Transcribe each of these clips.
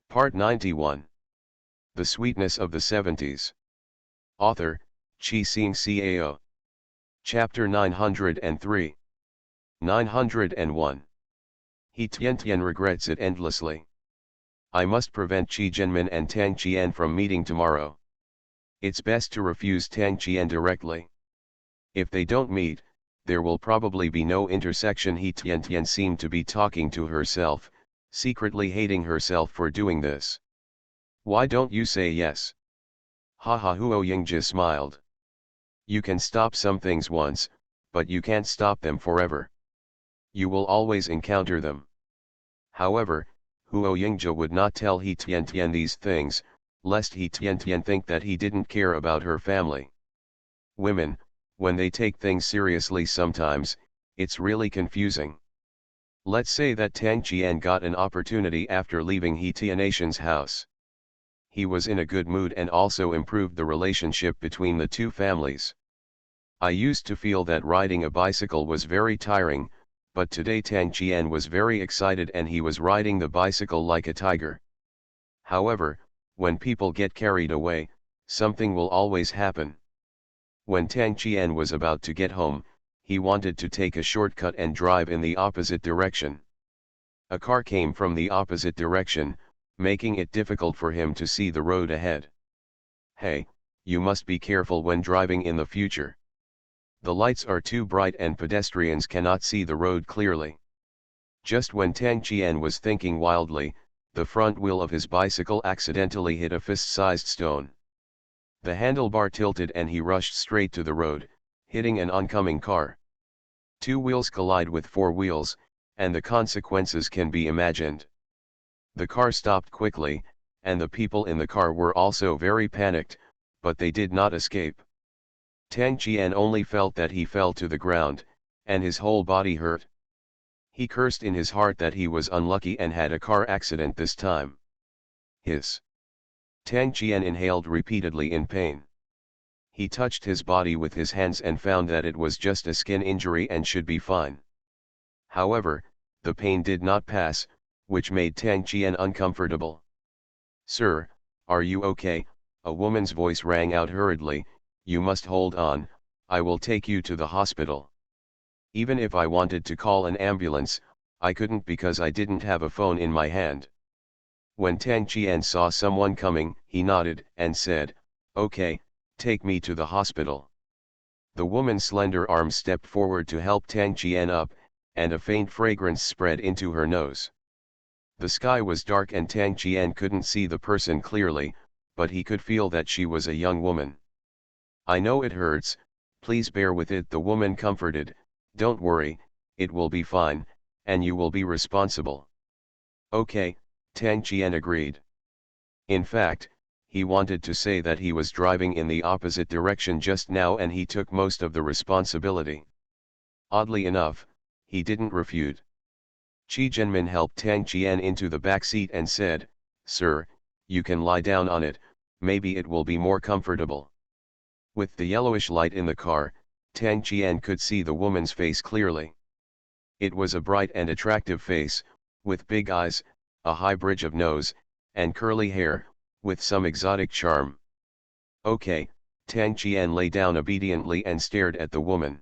Part 91. The Sweetness of the Seventies. Author, Chi Sing Cao. Chapter 903. 901. He Tian regrets it endlessly. I must prevent Qi Jianmin and Tang Qian from meeting tomorrow. It's best to refuse Tang Qian directly. If they don't meet, there will probably be no intersection. He Tian seemed to be talking to herself, secretly hating herself for doing this. Why don't you say yes? Haha. Huo Yingji smiled. You can stop some things once, but you can't stop them forever. You will always encounter them. However, Huo Yingji would not tell He Tian these things, lest He Tian think that he didn't care about her family. Women, when they take things seriously sometimes, it's really confusing. Let's say that Tang Qian got an opportunity after leaving He Tian's house. He was in a good mood and also improved the relationship between the two families. I used to feel that riding a bicycle was very tiring, but today Tang Qian was very excited and he was riding the bicycle like a tiger. However, when people get carried away, something will always happen. When Tang Qian was about to get home, he wanted to take a shortcut and drive in the opposite direction. A car came from the opposite direction, making it difficult for him to see the road ahead. Hey, you must be careful when driving in the future. The lights are too bright and pedestrians cannot see the road clearly. Just when Tang Qian was thinking wildly, the front wheel of his bicycle accidentally hit a fist-sized stone. The handlebar tilted and he rushed straight to the road, hitting an oncoming car. Two wheels collide with four wheels, and the consequences can be imagined. The car stopped quickly, and the people in the car were also very panicked, but they did not escape. Tang Qian only felt that he fell to the ground, and his whole body hurt. He cursed in his heart that he was unlucky and had a car accident this time. Hiss. Tang Qian inhaled repeatedly in pain. He touched his body with his hands and found that it was just a skin injury and should be fine. However, the pain did not pass, which made Tang Qian uncomfortable. Sir, are you okay? A woman's voice rang out hurriedly. You must hold on, I will take you to the hospital. Even if I wanted to call an ambulance, I couldn't because I didn't have a phone in my hand. When Tang Qian saw someone coming, he nodded and said, Okay, take me to the hospital. The woman's slender arm stepped forward to help Tang Qian up, and a faint fragrance spread into her nose. The sky was dark and Tang Qian couldn't see the person clearly, but he could feel that she was a young woman. I know it hurts, please bear with it, the woman comforted. Don't worry, it will be fine, and you will be responsible. Okay, Tang Qian agreed. In fact, he wanted to say that he was driving in the opposite direction just now and he took most of the responsibility. Oddly enough, he didn't refute. Qi Jianmin helped Tang Qian into the back seat and said, Sir, you can lie down on it, maybe it will be more comfortable. With the yellowish light in the car, Tang Qian could see the woman's face clearly. It was a bright and attractive face, with big eyes, a high bridge of nose, and curly hair, with some exotic charm. Okay, Tang Qian lay down obediently and stared at the woman.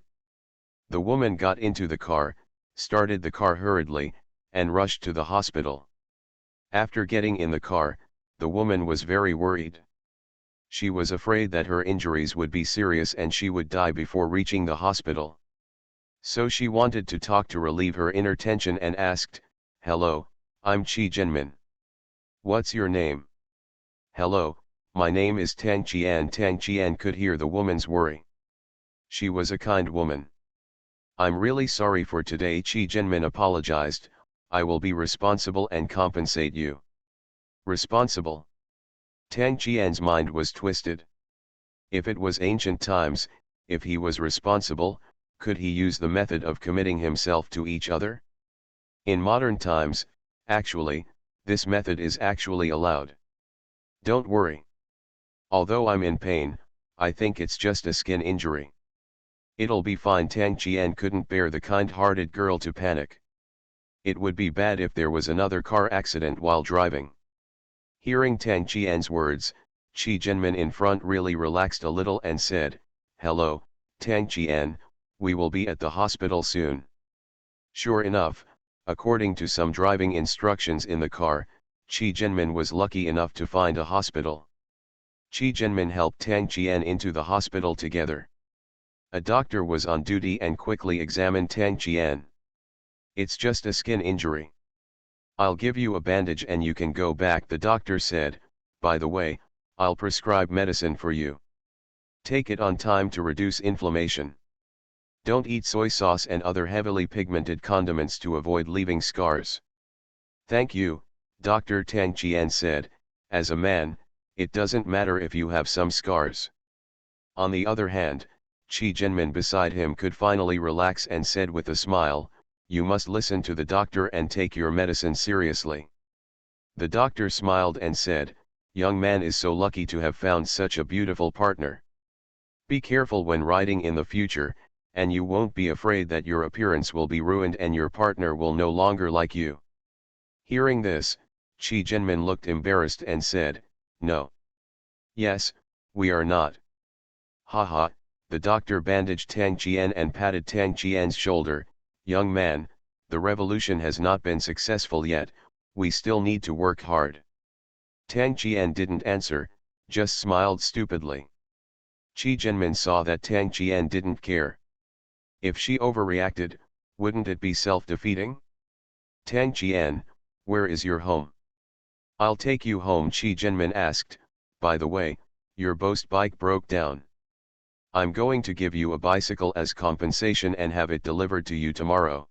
The woman got into the car, started the car hurriedly, and rushed to the hospital. After getting in the car, the woman was very worried. She was afraid that her injuries would be serious and she would die before reaching the hospital. So she wanted to talk to relieve her inner tension and asked, Hello, I'm Qi Jianmin. What's your name? Hello, my name is Tang Qian. Tang Qian could hear the woman's worry. She was a kind woman. I'm really sorry for today, Qi Jianmin apologized. I will be responsible and compensate you. Responsible? Tang Qian's mind was twisted. If it was ancient times, if he was responsible, could he use the method of committing himself to each other? In modern times, actually, this method is actually allowed. Don't worry. Although I'm in pain, I think it's just a skin injury. It'll be fine. Tang Qian couldn't bear the kind-hearted girl to panic. It would be bad if there was another car accident while driving. Hearing Tang Qian's words, Qi Jinmin in front really relaxed a little and said, "Hello, Tang Qian, we will be at the hospital soon." Sure enough, according to some driving instructions in the car, Qi Jinmin was lucky enough to find a hospital. Qi Jinmin helped Tang Qian into the hospital together. A doctor was on duty and quickly examined Tang Qian. "It's just a skin injury. I'll give you a bandage and you can go back," the doctor said. "By the way, I'll prescribe medicine for you. Take it on time to reduce inflammation. Don't eat soy sauce and other heavily pigmented condiments to avoid leaving scars." "Thank you," Dr. Tang Qian said. "As a man, it doesn't matter if you have some scars." On the other hand, Qi Jinmin beside him could finally relax and said with a smile, "You must listen to the doctor and take your medicine seriously." The doctor smiled and said, "Young man is so lucky to have found such a beautiful partner. Be careful when riding in the future, and you won't be afraid that your appearance will be ruined and your partner will no longer like you." Hearing this, Qi Jinmin looked embarrassed and said, "No. Yes, we are not." "Haha," the doctor bandaged Tang Qian and patted Tang Qian's shoulder. "Young man, the revolution has not been successful yet, we still need to work hard." Tang Qian didn't answer, just smiled stupidly. Qi Jinmin saw that Tang Qian didn't care. If she overreacted, wouldn't it be self-defeating? "Tang Qian, where is your home?" "I'll take you home," Qi Jinmin asked. "By the way, your boast bike broke down. I'm going to give you a bicycle as compensation and have it delivered to you tomorrow."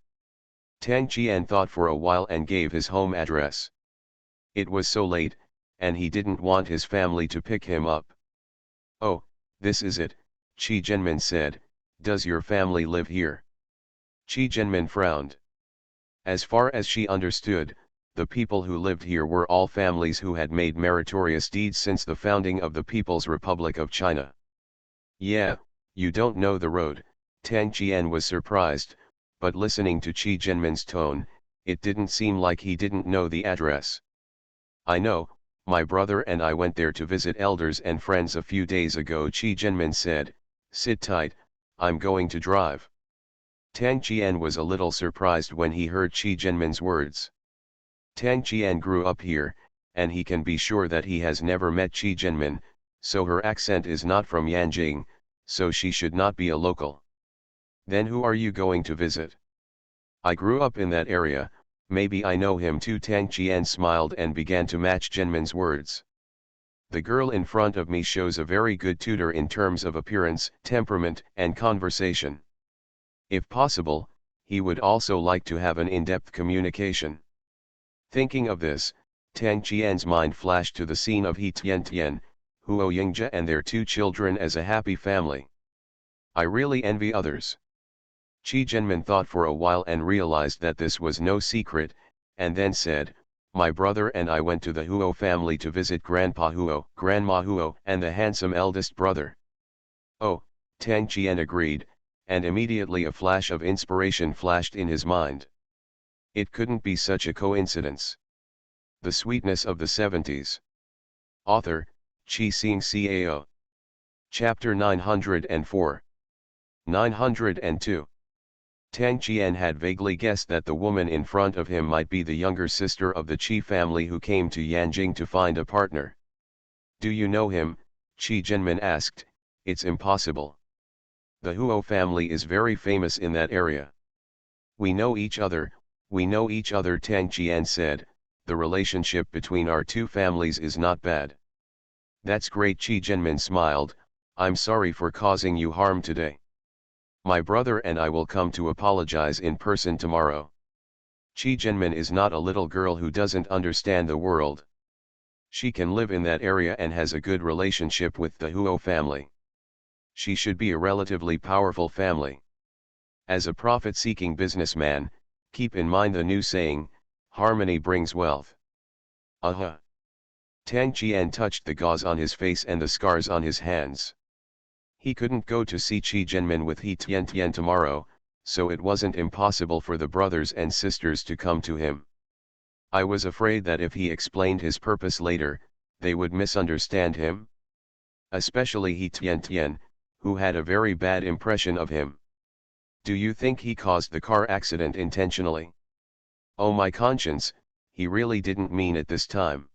Tang Qian thought for a while and gave his home address. It was so late, and he didn't want his family to pick him up. "Oh, this is it," Qi Jinmin said. "Does your family live here?" Qi Jinmin frowned. As far as she understood, the people who lived here were all families who had made meritorious deeds since the founding of the People's Republic of China. "Yeah, you don't know the road," Tang Qian was surprised, but listening to Qi Jinmin's tone, it didn't seem like he didn't know the address. "I know, my brother and I went there to visit elders and friends a few days ago," Qi Jinmin said. "Sit tight, I'm going to drive." Tang Qian was a little surprised when he heard Qi Jinmin's words. Tang Qian grew up here, and he can be sure that he has never met Qi Jinmin, so her accent is not from Yanjing, so she should not be a local. "Then who are you going to visit?" "I grew up in that area, maybe I know him too." Tang Qian smiled and began to match Jinmin's words. "The girl in front of me shows a very good tutor in terms of appearance, temperament, and conversation. If possible, he would also like to have an in-depth communication." Thinking of this, Tang Qian's mind flashed to the scene of He Tian, Huo Yingjia and their two children as a happy family. "I really envy others." Qi Jinmin thought for a while and realized that this was no secret, and then said, "My brother and I went to the Huo family to visit Grandpa Huo, Grandma Huo, and the handsome eldest brother." "Oh," Tang Qian agreed, and immediately a flash of inspiration flashed in his mind. It couldn't be such a coincidence. The Sweetness of the 70s. Author, Chi Xing Cao. Chapter 904. 902. Tang Qian had vaguely guessed that the woman in front of him might be the younger sister of the Qi family who came to Yanjing to find a partner. "Do you know him?" Qi Jinmin asked. "It's impossible. The Huo family is very famous in that area." We know each other," Tang Qian said. "The relationship between our two families is not bad." "That's great," Qi Jinmin smiled. "I'm sorry for causing you harm today. My brother and I will come to apologize in person tomorrow." Qi Jinmin is not a little girl who doesn't understand the world. She can live in that area and has a good relationship with the Huo family. She should be a relatively powerful family. As a profit-seeking businessman, keep in mind the new saying, "Harmony brings wealth." Aha! Tang Qian touched the gauze on his face and the scars on his hands. He couldn't go to see Qi Jinmin with He Tian tomorrow, so it wasn't impossible for the brothers and sisters to come to him. I was afraid that if he explained his purpose later, they would misunderstand him. Especially He Tian, who had a very bad impression of him. Do you think he caused the car accident intentionally? Oh my conscience, he really didn't mean it this time.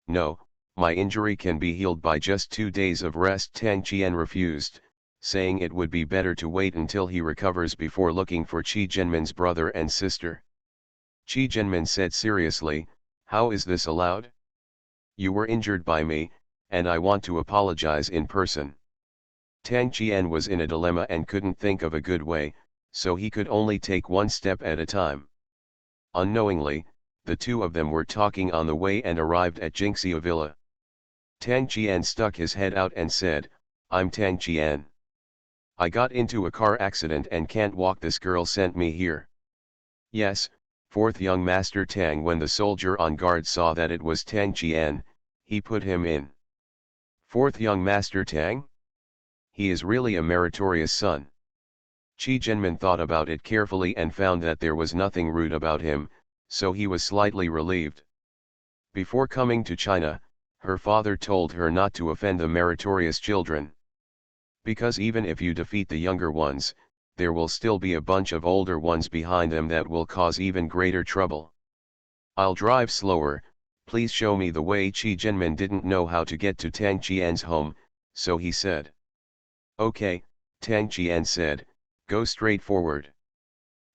No, my injury can be healed by just 2 days of rest. Tang Qian refused, saying it would be better to wait until he recovers before looking for Qi Zhenmin's brother and sister. Qi Zhenmin said seriously, how is this allowed? You were injured by me, and I want to apologize in person. Tang Qian was in a dilemma and couldn't think of a good way, so he could only take one step at a time. Unknowingly, the two of them were talking on the way and arrived at Jinxia Villa. Tang Qian stuck his head out and said, I'm Tang Qian. I got into a car accident and can't walk. This girl sent me here. Yes, fourth young master Tang. When the soldier on guard saw that it was Tang Qian, he put him in. Fourth young master Tang? He is really a meritorious son. Qi Zhenmin thought about it carefully and found that there was nothing rude about him, so he was slightly relieved. Before coming to China, her father told her not to offend the meritorious children. Because even if you defeat the younger ones, there will still be a bunch of older ones behind them that will cause even greater trouble. I'll drive slower, please show me the way. Qi Zhenmin didn't know how to get to Tang Qian's home, so he said. Okay, Tang Qian said, go straight forward.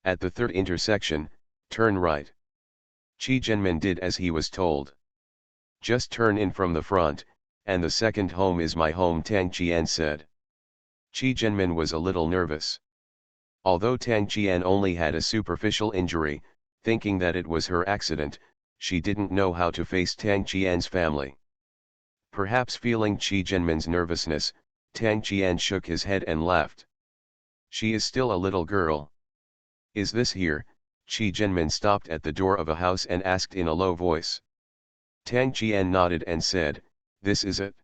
At the third intersection, turn right. Qi Zhenmin did as he was told. Just turn in from the front, and the second home is my home, Tang Qian said. Qi Zhenmin was a little nervous. Although Tang Qian only had a superficial injury, thinking that it was her accident, she didn't know how to face Tang Qian's family. Perhaps feeling Qi Zhenmin's nervousness, Tang Qian shook his head and laughed. She is still a little girl. Is this here? Qi Zhenmin stopped at the door of a house and asked in a low voice. Tang Qian nodded and said, this is it.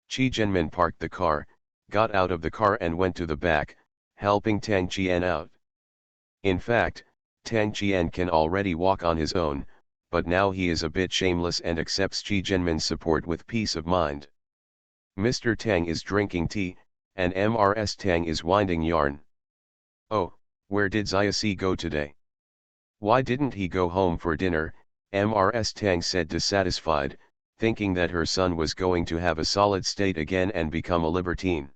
Qi Zhenmin parked the car, got out of the car and went to the back, helping Tang Qian out. In fact, Tang Qian can already walk on his own, but now he is a bit shameless and accepts Qi Zhenmin's support with peace of mind. Mr. Tang is drinking tea, and Mrs. Tang is winding yarn. Oh, where did Xiaoxi go today? Why didn't he go home for dinner? Mrs. Tang said dissatisfied, thinking that her son was going to have a solid state again and become a libertine.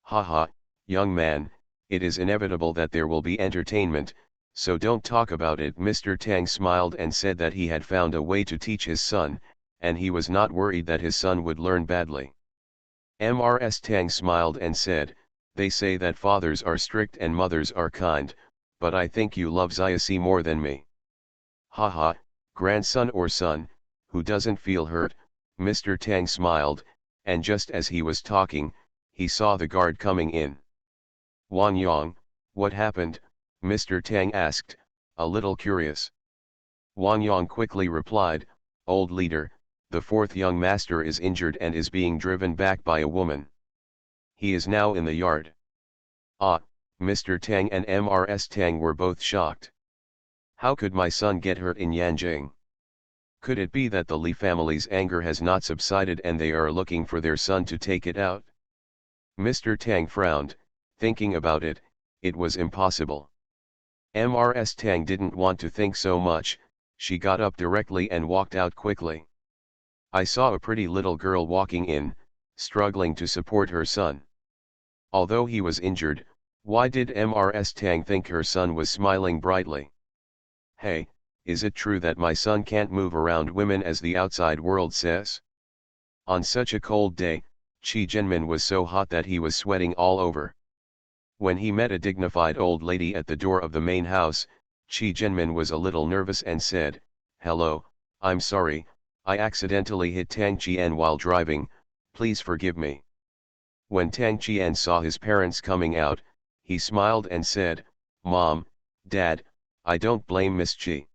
Haha, young man, it is inevitable that there will be entertainment, so don't talk about it. Mr. Tang smiled and said that he had found a way to teach his son, and he was not worried that his son would learn badly. Mrs. Tang smiled and said, they say that fathers are strict and mothers are kind, but I think you love Xiaoxi more than me. Haha, grandson or son, who doesn't feel hurt? Mr. Tang smiled, and just as he was talking, he saw the guard coming in. Wang Yang, what happened? Mr. Tang asked, a little curious. Wang Yang quickly replied, old leader, the fourth young master is injured and is being driven back by a woman. He is now in the yard. Ah, Mr. Tang and Mrs. Tang were both shocked. How could my son get hurt in Yanjing? Could it be that the Li family's anger has not subsided and they are looking for their son to take it out? Mr. Tang frowned, thinking about it, it was impossible. Mrs. Tang didn't want to think so much, she got up directly and walked out quickly. I saw a pretty little girl walking in, struggling to support her son. Although he was injured, why did Mrs. Tang think her son was smiling brightly? Hey, is it true that my son can't move around women as the outside world says? On such a cold day, Qi Zhenmin was so hot that he was sweating all over. When he met a dignified old lady at the door of the main house, Qi Zhenmin was a little nervous and said, hello, I'm sorry, I accidentally hit Tang Qian while driving, please forgive me. When Tang Qian saw his parents coming out, he smiled and said, Mom, Dad, I don't blame Miss Qi.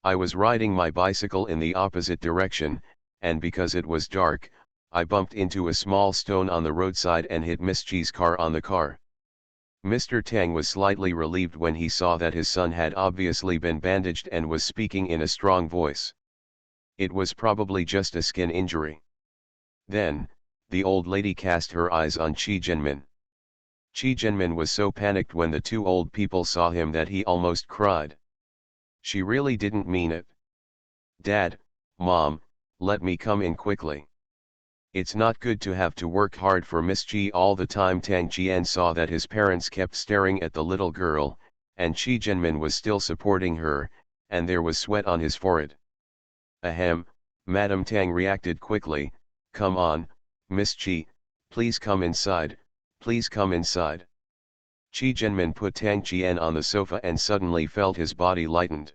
I was riding my bicycle in the opposite direction, and because it was dark, I bumped into a small stone on the roadside and hit Miss Qi's car on the car. Mr. Tang was slightly relieved when he saw that his son had obviously been bandaged and was speaking in a strong voice. It was probably just a skin injury. Then, the old lady cast her eyes on Qi Jianmin. Qi Jianmin was so panicked when the two old people saw him that he almost cried. She really didn't mean it. Dad, Mom, let me come in quickly. It's not good to have to work hard for Miss Qi all the time. Tang Qian saw that his parents kept staring at the little girl, and Qi Jianmin was still supporting her, and there was sweat on his forehead. Ahem, Madam Tang reacted quickly, come on, Miss Qi, please come inside, please come inside. Qi Jianmin put Tang Qian on the sofa and suddenly felt his body lightened.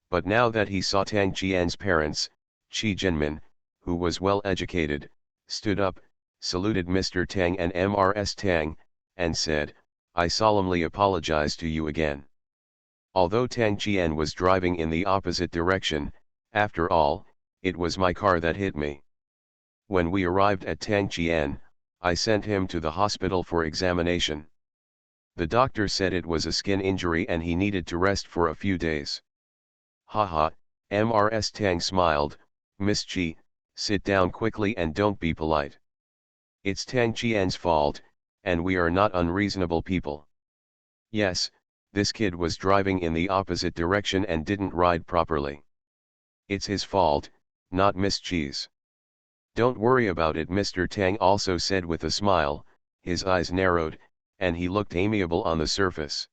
But now that he saw Tang Qian's parents, Qi Jianmin, who was well educated, stood up, saluted Mr. Tang and Ms. Tang, and said, I solemnly apologize to you again. Although Tang Qian was driving in the opposite direction, after all, it was my car that hit me. When we arrived at Tang Qian, I sent him to the hospital for examination. The doctor said it was a skin injury and he needed to rest for a few days. Haha, Ms. Tang smiled, Miss Qi, sit down quickly and don't be polite. It's Tang Qian's fault, and we are not unreasonable people. Yes, this kid was driving in the opposite direction and didn't ride properly. It's his fault, not Miss Qi's. Don't worry about it, Mr. Tang also said with a smile, his eyes narrowed, and he looked amiable on the surface.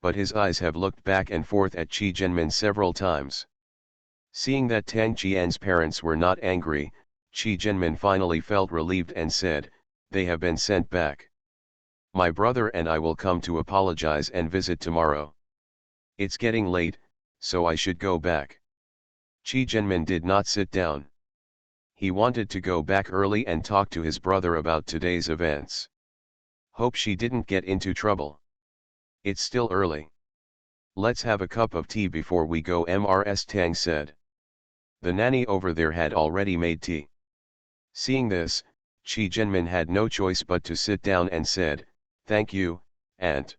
But his eyes have looked back and forth at Qi Jianmin several times. Seeing that Tang Qian's parents were not angry, Qi Jianmin finally felt relieved and said, they have been sent back. My brother and I will come to apologize and visit tomorrow. It's getting late, so I should go back. Qi Jianmin did not sit down. He wanted to go back early and talk to his brother about today's events. Hope she didn't get into trouble. It's still early. Let's have a cup of tea before we go, Ms. Tang said. The nanny over there had already made tea. Seeing this, Qi Jianmin had no choice but to sit down and said, thank you, Aunt.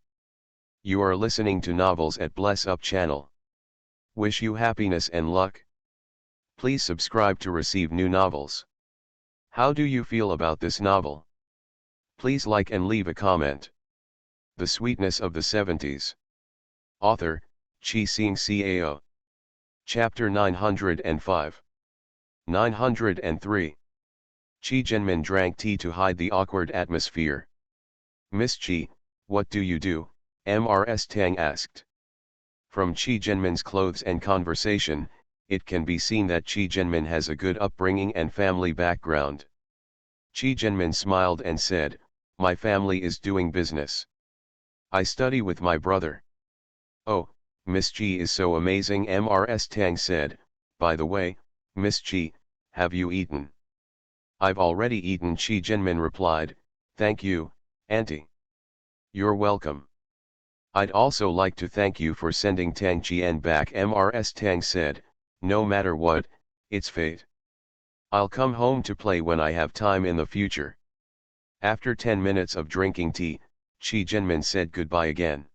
You are listening to Novels at Bless Up channel. Wish you happiness and luck. Please subscribe to receive new novels. How do you feel about this novel? Please like and leave a comment. The Sweetness of the 70s. Author, Qi Xing Cao. Chapter 905. 903. Qi Jianmin drank tea to hide the awkward atmosphere. Miss Qi, what do you do? Ms. Tang asked. From Qi Jianmin's clothes and conversation, it can be seen that Qi Jianmin has a good upbringing and family background. Qi Jianmin smiled and said, my family is doing business. I study with my brother. Oh, Miss Qi is so amazing, Ms. Tang said. By the way, Miss Qi, have you eaten? I've already eaten, Qi Jianmin replied, thank you, Auntie. You're welcome. I'd also like to thank you for sending Tang Qian back, Ms. Tang said, no matter what, it's fate. I'll come home to play when I have time in the future. After 10 minutes of drinking tea, Qi Jianmin said goodbye again.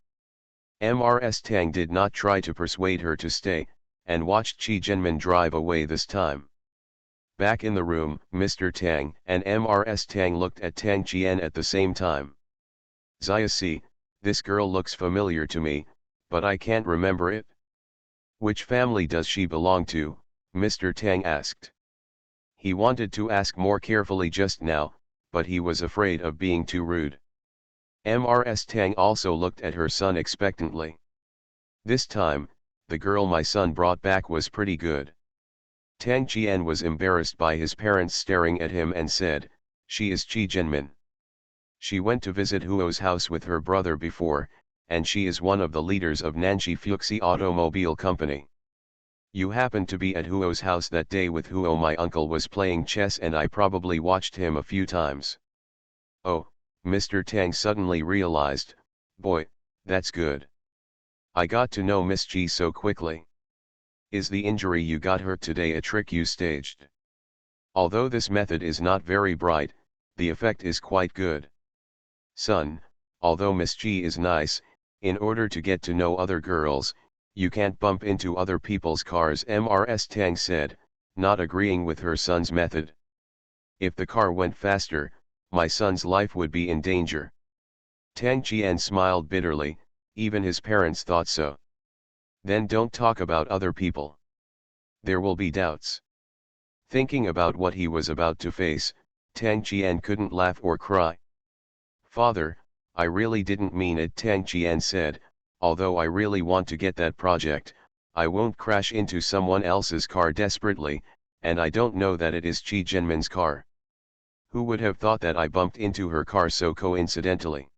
Ms. Tang did not try to persuade her to stay, and watched Qi Jianmin drive away this time. Back in the room, Mr. Tang and Ms. Tang looked at Tang Qian at the same time. Ziasi, this girl looks familiar to me, but I can't remember it. Which family does she belong to? Mr. Tang asked. He wanted to ask more carefully just now, but he was afraid of being too rude. Ms. Tang also looked at her son expectantly. This time, the girl my son brought back was pretty good. Tang Qian was embarrassed by his parents staring at him and said, she is Qi Jianmin. She went to visit Huo's house with her brother before, and she is one of the leaders of Nanshi Fuxi Automobile Company. You happened to be at Huo's house that day with Huo. My uncle was playing chess and I probably watched him a few times. Oh, Mr. Tang suddenly realized, boy, that's good. I got to know Miss Qi so quickly. Is the injury you got her today a trick you staged? Although this method is not very bright, the effect is quite good. Son, although Miss G is nice, in order to get to know other girls, you can't bump into other people's cars, Mrs. Tang said, not agreeing with her son's method. If the car went faster, my son's life would be in danger. Tang Qian smiled bitterly, even his parents thought so. Then don't talk about other people. There will be doubts. Thinking about what he was about to face, Tang Qian couldn't laugh or cry. Father, I really didn't mean it, Tang Qian said, although I really want to get that project, I won't crash into someone else's car desperately, and I don't know that it is Qi Jianmin's car. Who would have thought that I bumped into her car so coincidentally?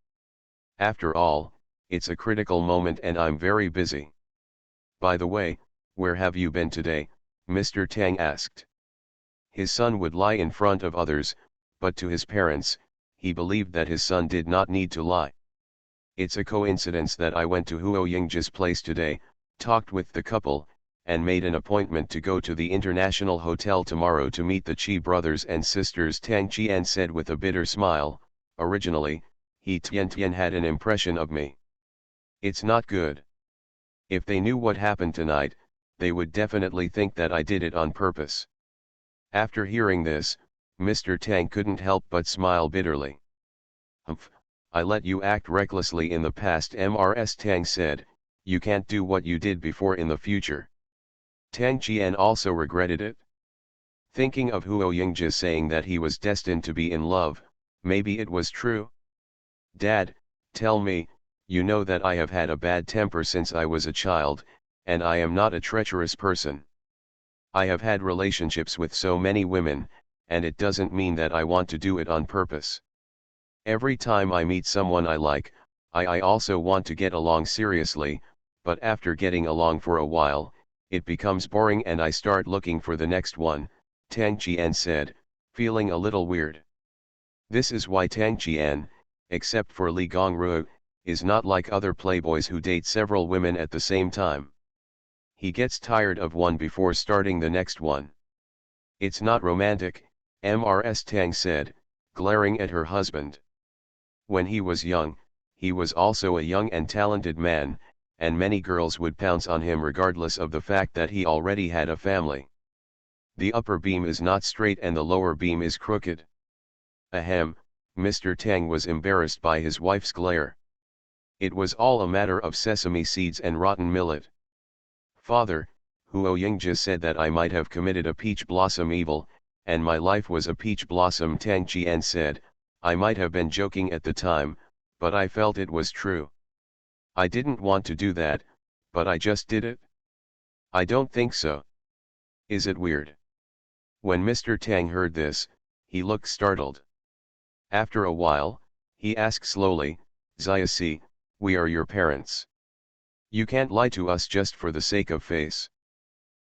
After all, it's a critical moment and I'm very busy. By the way, where have you been today? Mr. Tang asked. His son would lie in front of others, but to his parents, he believed that his son did not need to lie. It's a coincidence that I went to Huo Yingji's place today, talked with the couple, and made an appointment to go to the International Hotel tomorrow to meet the Qi brothers and sisters, Tang Qian said with a bitter smile. Originally, he Tian had an impression of me. It's not good. If they knew what happened tonight, they would definitely think that I did it on purpose. After hearing this, Mr. Tang couldn't help but smile bitterly. Humph, I let you act recklessly in the past, Mrs. Tang said, you can't do what you did before in the future. Tang Qian also regretted it. Thinking of Huo Yingji saying that he was destined to be in love, maybe it was true. Dad, tell me, you know that I have had a bad temper since I was a child, and I am not a treacherous person. I have had relationships with so many women, and it doesn't mean that I want to do it on purpose. Every time I meet someone I like, I also want to get along seriously, but after getting along for a while, it becomes boring and I start looking for the next one, Tang Qian said, feeling a little weird. This is why Tang Qian, except for Li Gongru, is not like other playboys who date several women at the same time. He gets tired of one before starting the next one. It's not romantic, Mrs. Tang said, glaring at her husband. When he was young, he was also a young and talented man, and many girls would pounce on him regardless of the fact that he already had a family. The upper beam is not straight and the lower beam is crooked. Ahem, Mr. Tang was embarrassed by his wife's glare. It was all a matter of sesame seeds and rotten millet. Father, Huo Yingji said that I might have committed a peach blossom evil, and my life was a peach blossom, Tang Qian said. I might have been joking at the time, but I felt it was true. I didn't want to do that, but I just did it. I don't think so. Is it weird? When Mr. Tang heard this, he looked startled. After a while, he asked slowly, Xiaoxi, we are your parents. You can't lie to us just for the sake of face.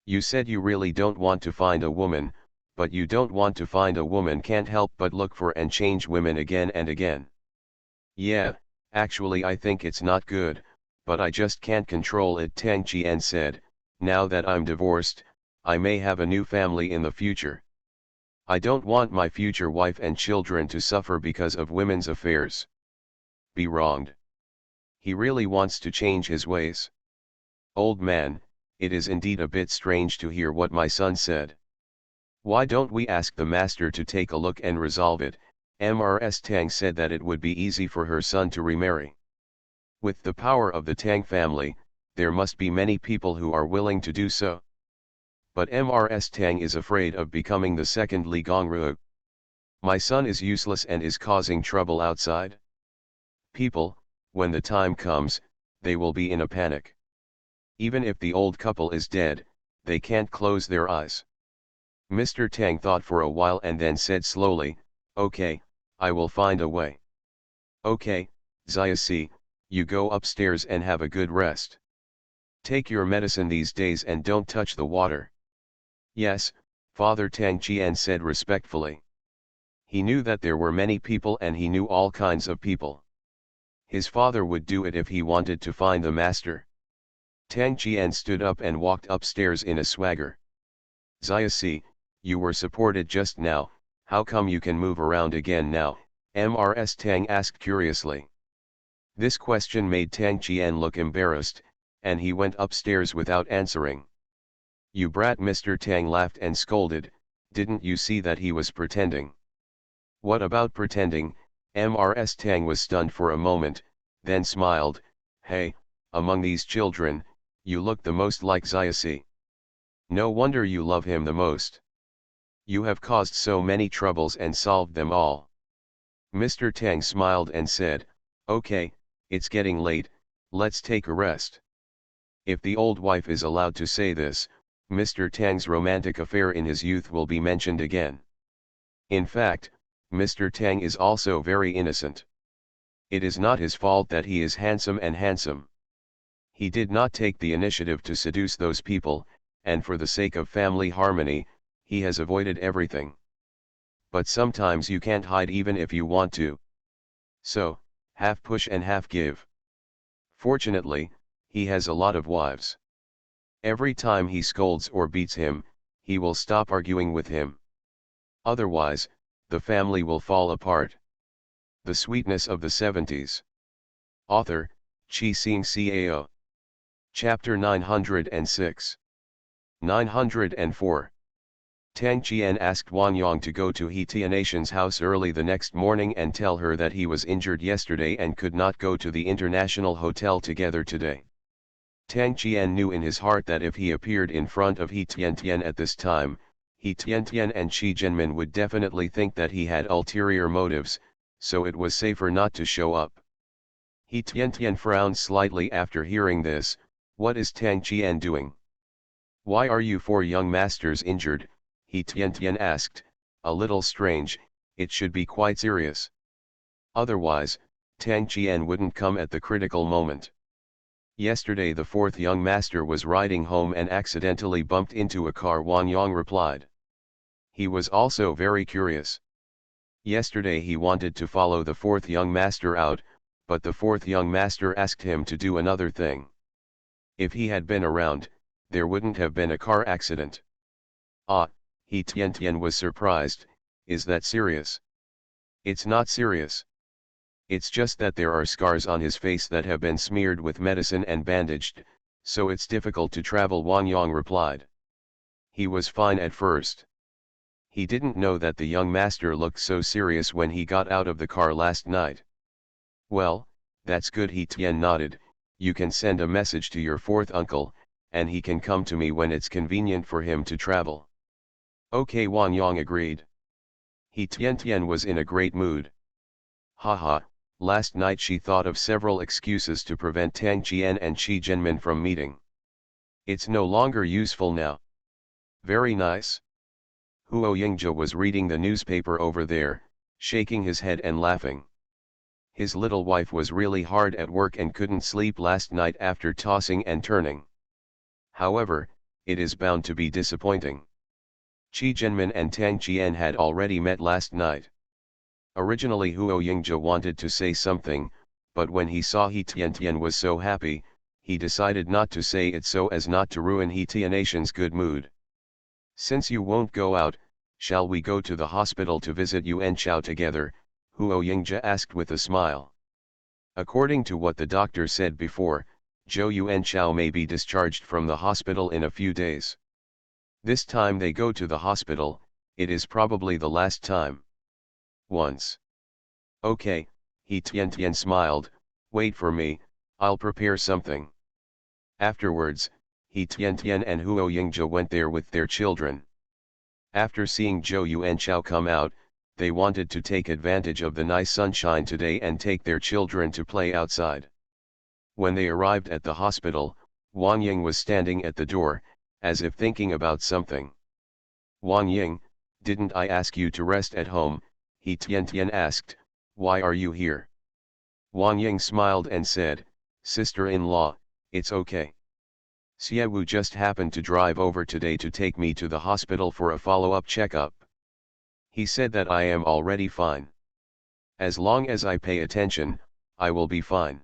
You said you really don't want to find a woman, but you don't want to find a woman can't help but look for and change women again and again. Yeah, actually I think it's not good, but I just can't control it, Tang Qian said. Now that I'm divorced, I may have a new family in the future. I don't want my future wife and children to suffer because of women's affairs. Be wronged. He really wants to change his ways. Old man, it is indeed a bit strange to hear what my son said. Why don't we ask the master to take a look and resolve it? Mrs. Tang said that it would be easy for her son to remarry. With the power of the Tang family, there must be many people who are willing to do so. But Mrs. Tang is afraid of becoming the second Li Gongru. My son is useless and is causing trouble outside. People, when the time comes, they will be in a panic. Even if the old couple is dead, they can't close their eyes. Mr. Tang thought for a while and then said slowly, okay, I will find a way. Okay, Xiaoxi, you go upstairs and have a good rest. Take your medicine these days and don't touch the water. Yes, Father, Tang Qian said respectfully. He knew that there were many people and he knew all kinds of people. His father would do it if he wanted to find the master. Tang Qian stood up and walked upstairs in a swagger. Xiaoxi, you were supported just now, how come you can move around again now? Mrs. Tang asked curiously. This question made Tang Qian look embarrassed, and he went upstairs without answering. "You brat!" Mr. Tang laughed and scolded, "didn't you see that he was pretending?" "What about pretending?" Mrs. Tang was stunned for a moment, then smiled, "Hey, among these children, you look the most like Xiaoxi. No wonder you love him the most. You have caused so many troubles and solved them all." Mr. Tang smiled and said, "Okay, it's getting late, let's take a rest." If the old wife is allowed to say this, Mr. Tang's romantic affair in his youth will be mentioned again. In fact, Mr. Tang is also very innocent. It is not his fault that he is handsome and handsome. He did not take the initiative to seduce those people, and for the sake of family harmony, he has avoided everything. But sometimes you can't hide even if you want to. So, half push and half give. Fortunately, he has a lot of wives. Every time he scolds or beats him, he will stop arguing with him. Otherwise, the family will fall apart. The Sweetness of the 70s. Author, Chi Xing Cao. Chapter 906. 904. Tang Qian asked Wang Yang to go to He Tianation's house early the next morning and tell her that he was injured yesterday and could not go to the international hotel together today. Tang Qian knew in his heart that if he appeared in front of He Tiantian at this time, He Tiantian and Qi Zhenmin would definitely think that he had ulterior motives, so it was safer not to show up. He Tiantian frowned slightly after hearing this. "What is Tang Qian doing? Why are you four young masters injured?" He Tiantian asked. "A little strange, it should be quite serious. Otherwise, Tang Qian wouldn't come at the critical moment. Yesterday the fourth young master was riding home and accidentally bumped into a car," Wang Yang replied. He was also very curious. Yesterday he wanted to follow the fourth young master out, but the fourth young master asked him to do another thing. If he had been around, there wouldn't have been a car accident. "Ah," He Tiantian was surprised, "is that serious?" "It's not serious. It's just that there are scars on his face that have been smeared with medicine and bandaged, so it's difficult to travel," Wang Yang replied. He was fine at first. He didn't know that the young master looked so serious when he got out of the car last night. "Well, that's good," He Tian nodded. "You can send a message to your fourth uncle, and he can come to me when it's convenient for him to travel." "Okay," Wang Yang agreed. He Tiantian was in a great mood. Haha, last night she thought of several excuses to prevent Tang Qian and Qi Zhenmin from meeting. It's no longer useful now. Very nice. Huo Yingjia was reading the newspaper over there, shaking his head and laughing. His little wife was really hard at work and couldn't sleep last night after tossing and turning. However, it is bound to be disappointing. Qi Zhenmin and Tang Qian had already met last night. Originally Huo Yingjia wanted to say something, but when he saw He Tiantian was so happy, he decided not to say it so as not to ruin He Tianation's good mood. "Since you won't go out, shall we go to the hospital to visit Yuan Chao together?" Huo Yingjia asked with a smile. According to what the doctor said before, Zhou Yuan Chao may be discharged from the hospital in a few days. This time they go to the hospital, it is probably the last time. Once. "Okay," He Tiantian smiled, "wait for me, I'll prepare something." Afterwards, He Tiantian and Huo Yingjia went there with their children. After seeing Zhou Yuan Chao come out, they wanted to take advantage of the nice sunshine today and take their children to play outside. When they arrived at the hospital, Wang Ying was standing at the door, as if thinking about something. "Wang Ying, didn't I ask you to rest at home?" He Tiantian asked. "Why are you here?" Wang Ying smiled and said, "Sister-in-law, it's okay. Xiewu just happened to drive over today to take me to the hospital for a follow-up checkup. He said that I am already fine. As long as I pay attention, I will be fine."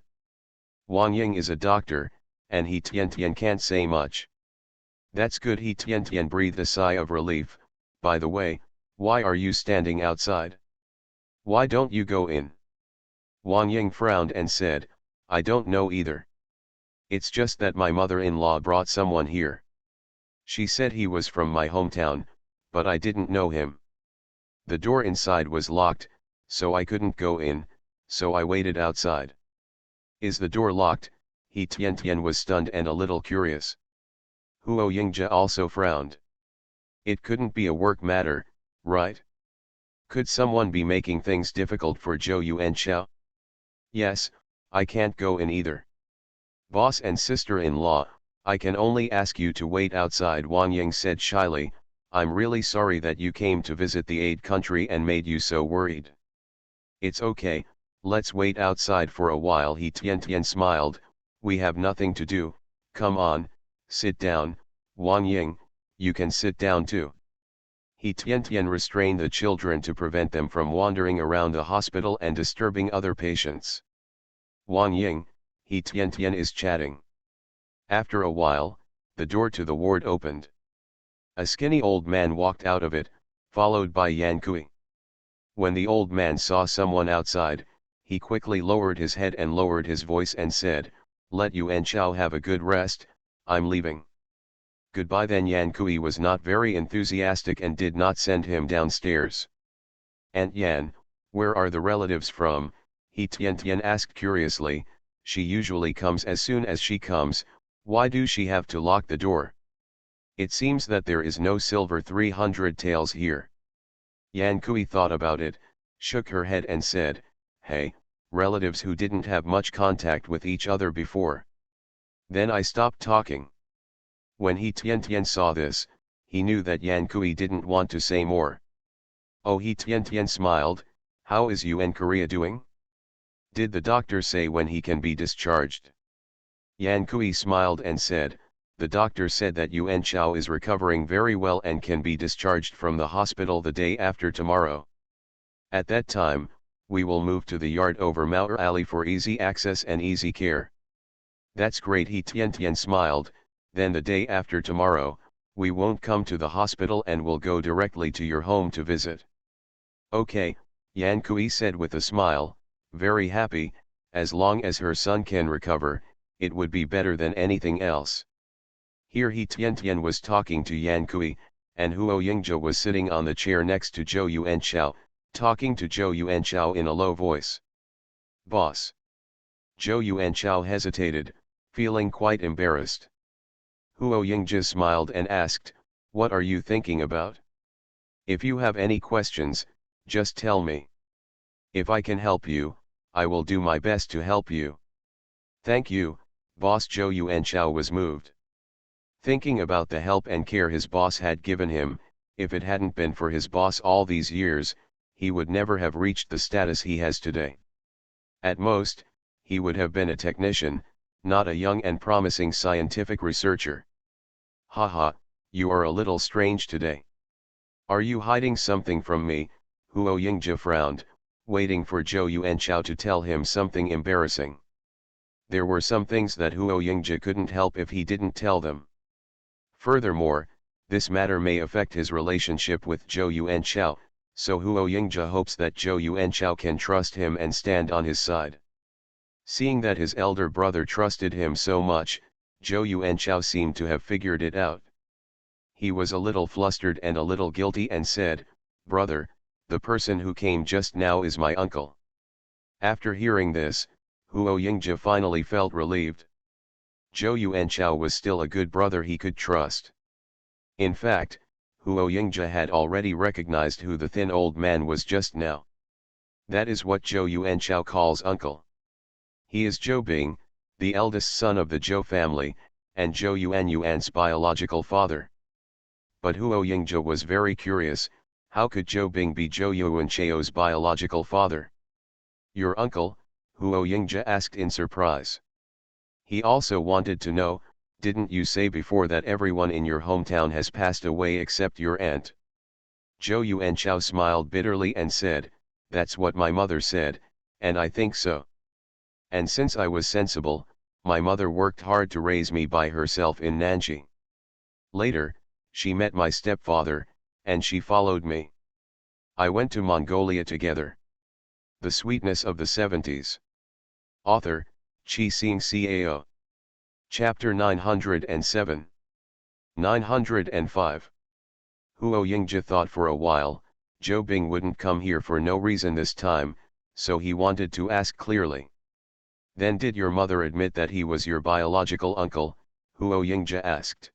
Wang Ying is a doctor, and He Tiantian can't say much. "That's good." He Tiantian breathed a sigh of relief. "By the way, why are you standing outside? Why don't you go in?" Wang Ying frowned and said, I don't know either. It's just that my mother-in-law brought someone here. She said he was from my hometown, but I didn't know him. The door inside was locked, so I couldn't go in, so I waited outside. Is the door locked? He Tian was stunned and a little curious. Huo Yingzhe also frowned. It couldn't be a work matter, right? Could someone be making things difficult for Zhou Yuanxiao? Yes, I can't go in either. Boss and sister-in-law, I can only ask you to wait outside, Wang Ying said shyly. I'm really sorry that you came to visit the aid country and made you so worried. It's okay, let's wait outside for a while, He Tian smiled. We have nothing to do, come on, sit down, Wang Ying, you can sit down too. He Tian restrained the children to prevent them from wandering around the hospital and disturbing other patients. Wang Ying, He Tian is chatting. After a while, the door to the ward opened. A skinny old man walked out of it, followed by Yan Kui. When the old man saw someone outside, he quickly lowered his head and lowered his voice and said, "Let Yuan Xiao have a good rest, I'm leaving." Goodbye. Then Yan Kui was not very enthusiastic and did not send him downstairs. Aunt Yan, where are the relatives from? He Tian asked curiously. She usually comes as soon as she comes, why do she have to lock the door? It seems that there is no silver 300 taels here. Yan Kui thought about it, shook her head and said, "Hey, relatives who didn't have much contact with each other before." Then I stopped talking. When He Tian saw this, he knew that Yan Kui didn't want to say more. Oh, He Tian smiled, how is Yuan Korea doing? Did the doctor say when he can be discharged? Yan Kui smiled and said, the doctor said that Yuan Xiao is recovering very well and can be discharged from the hospital the day after tomorrow. At that time, we will move to the yard over Maur Alley for easy access and easy care. That's great, He Tian smiled. Then the day after tomorrow, we won't come to the hospital and will go directly to your home to visit. Okay, Yan Kui said with a smile, very happy, as long as her son can recover, it would be better than anything else. Here He Tian was talking to Yan Kui, and Huo Yingzhe was sitting on the chair next to Zhou Yuanxiao, talking to Zhou Yuanxiao in a low voice. Boss. Zhou Yuanxiao hesitated, feeling quite embarrassed. Huo Yingzhe smiled and asked, what are you thinking about? If you have any questions, just tell me. If I can help you, I will do my best to help you. Thank you, boss. Zhou Yuanxiao was moved. Thinking about the help and care his boss had given him, if it hadn't been for his boss all these years, he would never have reached the status he has today. At most, he would have been a technician, not a young and promising scientific researcher. Haha, you are a little strange today. Are you hiding something from me? Huo Yingzhe frowned, waiting for Zhou Yuanxiao to tell him something embarrassing. There were some things that Huo Yingzhe couldn't help if he didn't tell them. Furthermore, this matter may affect his relationship with Zhou Yuanxiao, so Huo Yingzhe hopes that Zhou Yuanxiao can trust him and stand on his side. Seeing that his elder brother trusted him so much, Zhou Yuanxiao seemed to have figured it out. He was a little flustered and a little guilty and said, "Brother, the person who came just now is my uncle." After hearing this, Huo Yingzhe finally felt relieved. Zhou Yuanxiao was still a good brother he could trust. In fact, Huo Yingzhe had already recognized who the thin old man was just now. That is what Zhou Yuanxiao calls uncle. He is Zhou Bing, the eldest son of the Zhou family, and Zhou Yuan's biological father. But Huo Yingzhe was very curious, how could Zhou Bing be Zhou Yuanxiao's biological father? Your uncle? Huo Yingzhe asked in surprise. He also wanted to know, didn't you say before that everyone in your hometown has passed away except your aunt? Zhou Yuanxiao smiled bitterly and said, that's what my mother said, and I think so. And since I was sensible, my mother worked hard to raise me by herself in Nanjing. Later, she met my stepfather, and she followed me. I went to Mongolia together. The Sweetness of the 70s. Author, Chi Sing Cao. Chapter 907. 905. Huo Yingja thought for a while, Zhou Bing wouldn't come here for no reason this time, so he wanted to ask clearly. Then did your mother admit that he was your biological uncle? Huo Yingja asked.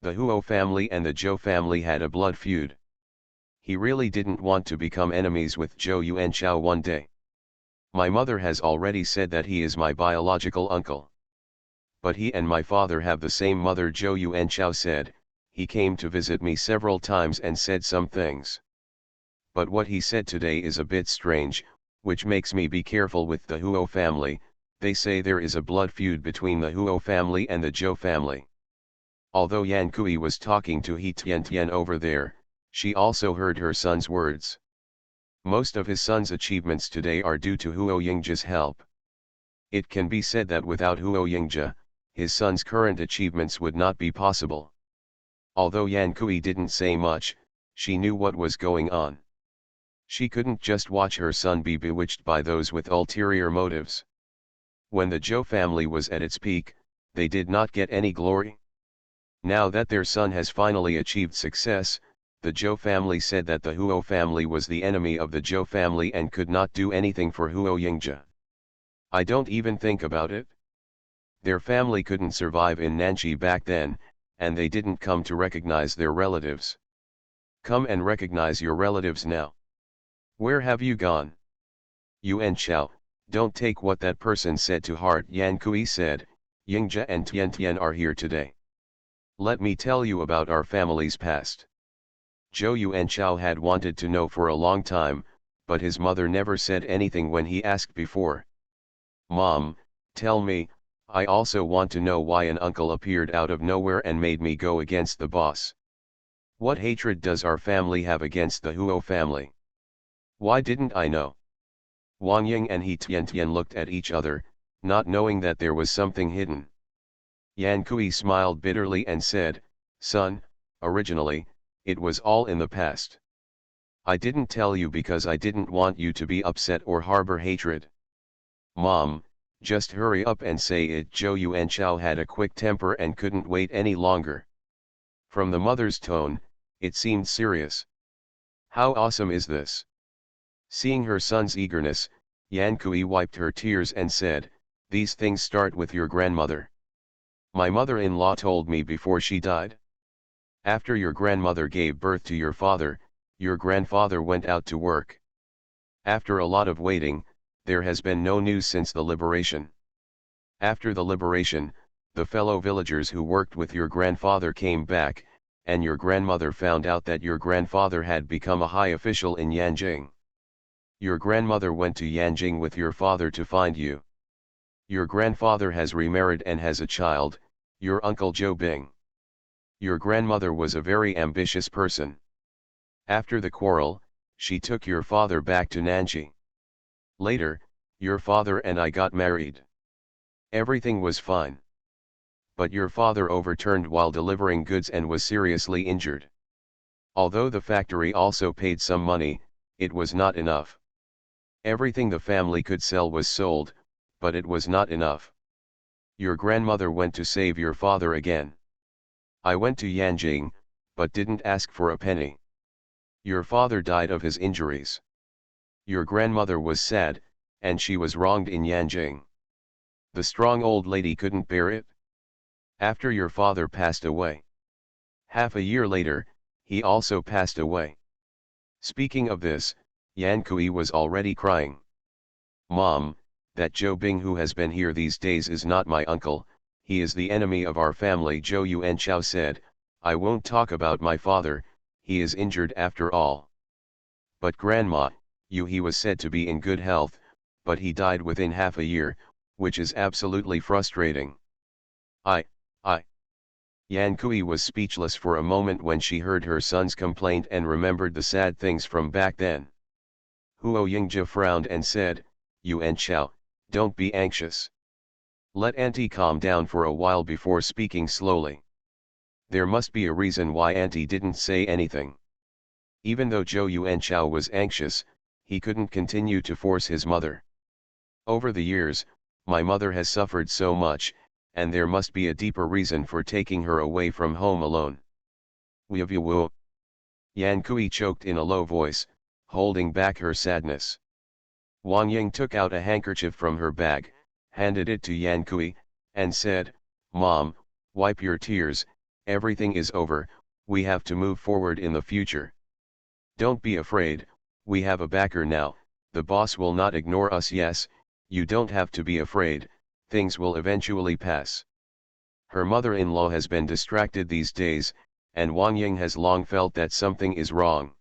The Huo family and the Zhou family had a blood feud. He really didn't want to become enemies with Zhou Yuanchao one day. My mother has already said that he is my biological uncle. But he and my father have the same mother, Zhou Yuanchao said. He came to visit me several times and said some things. But what he said today is a bit strange, which makes me be careful with the Huo family. They say there is a blood feud between the Huo family and the Zhou family. Although Yan Kui was talking to He Tian over there, she also heard her son's words. Most of his son's achievements today are due to Huo Yingja's help. It can be said that without Huo Yingja, his son's current achievements would not be possible. Although Yan Kui didn't say much, she knew what was going on. She couldn't just watch her son be bewitched by those with ulterior motives. When the Zhou family was at its peak, they did not get any glory. Now that their son has finally achieved success, the Zhou family said that the Huo family was the enemy of the Zhou family and could not do anything for Huo Yingja. I don't even think about it. Their family couldn't survive in Nanji back then, and they didn't come to recognize their relatives. Come and recognize your relatives now. Where have you gone? Yuan Chao, don't take what that person said to heart, Yan Kui said. Yingja and Tian are here today. Let me tell you about our family's past. Zhou Yuanchao had wanted to know for a long time, but his mother never said anything when he asked before. Mom, tell me, I also want to know why an uncle appeared out of nowhere and made me go against the boss. What hatred does our family have against the Huo family? Why didn't I know? Wang Ying and He Tian looked at each other, not knowing that there was something hidden. Yan Kui smiled bitterly and said, Son, originally, it was all in the past. I didn't tell you because I didn't want you to be upset or harbor hatred. Mom, just hurry up and say it. Zhou Yuanchao had a quick temper and couldn't wait any longer. From the mother's tone, it seemed serious. How awesome is this? Seeing her son's eagerness, Yan Kui wiped her tears and said, These things start with your grandmother. My mother-in-law told me before she died. After your grandmother gave birth to your father, your grandfather went out to work. After a lot of waiting, there has been no news since the liberation. After the liberation, the fellow villagers who worked with your grandfather came back, and your grandmother found out that your grandfather had become a high official in Yanjing. Your grandmother went to Yanjing with your father to find you. Your grandfather has remarried and has a child, your uncle Zhou Bing. Your grandmother was a very ambitious person. After the quarrel, she took your father back to Nanji. Later, your father and I got married. Everything was fine. But your father overturned while delivering goods and was seriously injured. Although the factory also paid some money, it was not enough. Everything the family could sell was sold, but it was not enough. Your grandmother went to save your father again. I went to Yanjing, but didn't ask for a penny. Your father died of his injuries. Your grandmother was sad, and she was wronged in Yanjing. The strong old lady couldn't bear it. After your father passed away. Half a year later, he also passed away. Speaking of this, Yan Kui was already crying. Mom, that Zhou Bing who has been here these days is not my uncle, he is the enemy of our family. Zhou Yuanchao said, I won't talk about my father, he is injured after all. But grandma, he was said to be in good health, but he died within half a year, which is absolutely frustrating. I. Yan Kui was speechless for a moment when she heard her son's complaint and remembered the sad things from back then. Huo Yingja frowned and said, Yuanchao, don't be anxious. Let Auntie calm down for a while before speaking slowly. There must be a reason why Auntie didn't say anything. Even though Zhou Yuanchao was anxious, he couldn't continue to force his mother. Over the years, My mother has suffered so much, and there must be a deeper reason for taking her away from home alone. Woo. Yan Kui choked in a low voice, holding back her sadness. Wang Ying took out a handkerchief from her bag, handed it to Yan Kui, and said, "Mom, wipe your tears, everything is over, we have to move forward in the future. Don't be afraid, we have a backer now, the boss will not ignore us. Yes, you don't have to be afraid, things will eventually pass." Her mother-in-law has been distracted these days, and Wang Ying has long felt that something is wrong.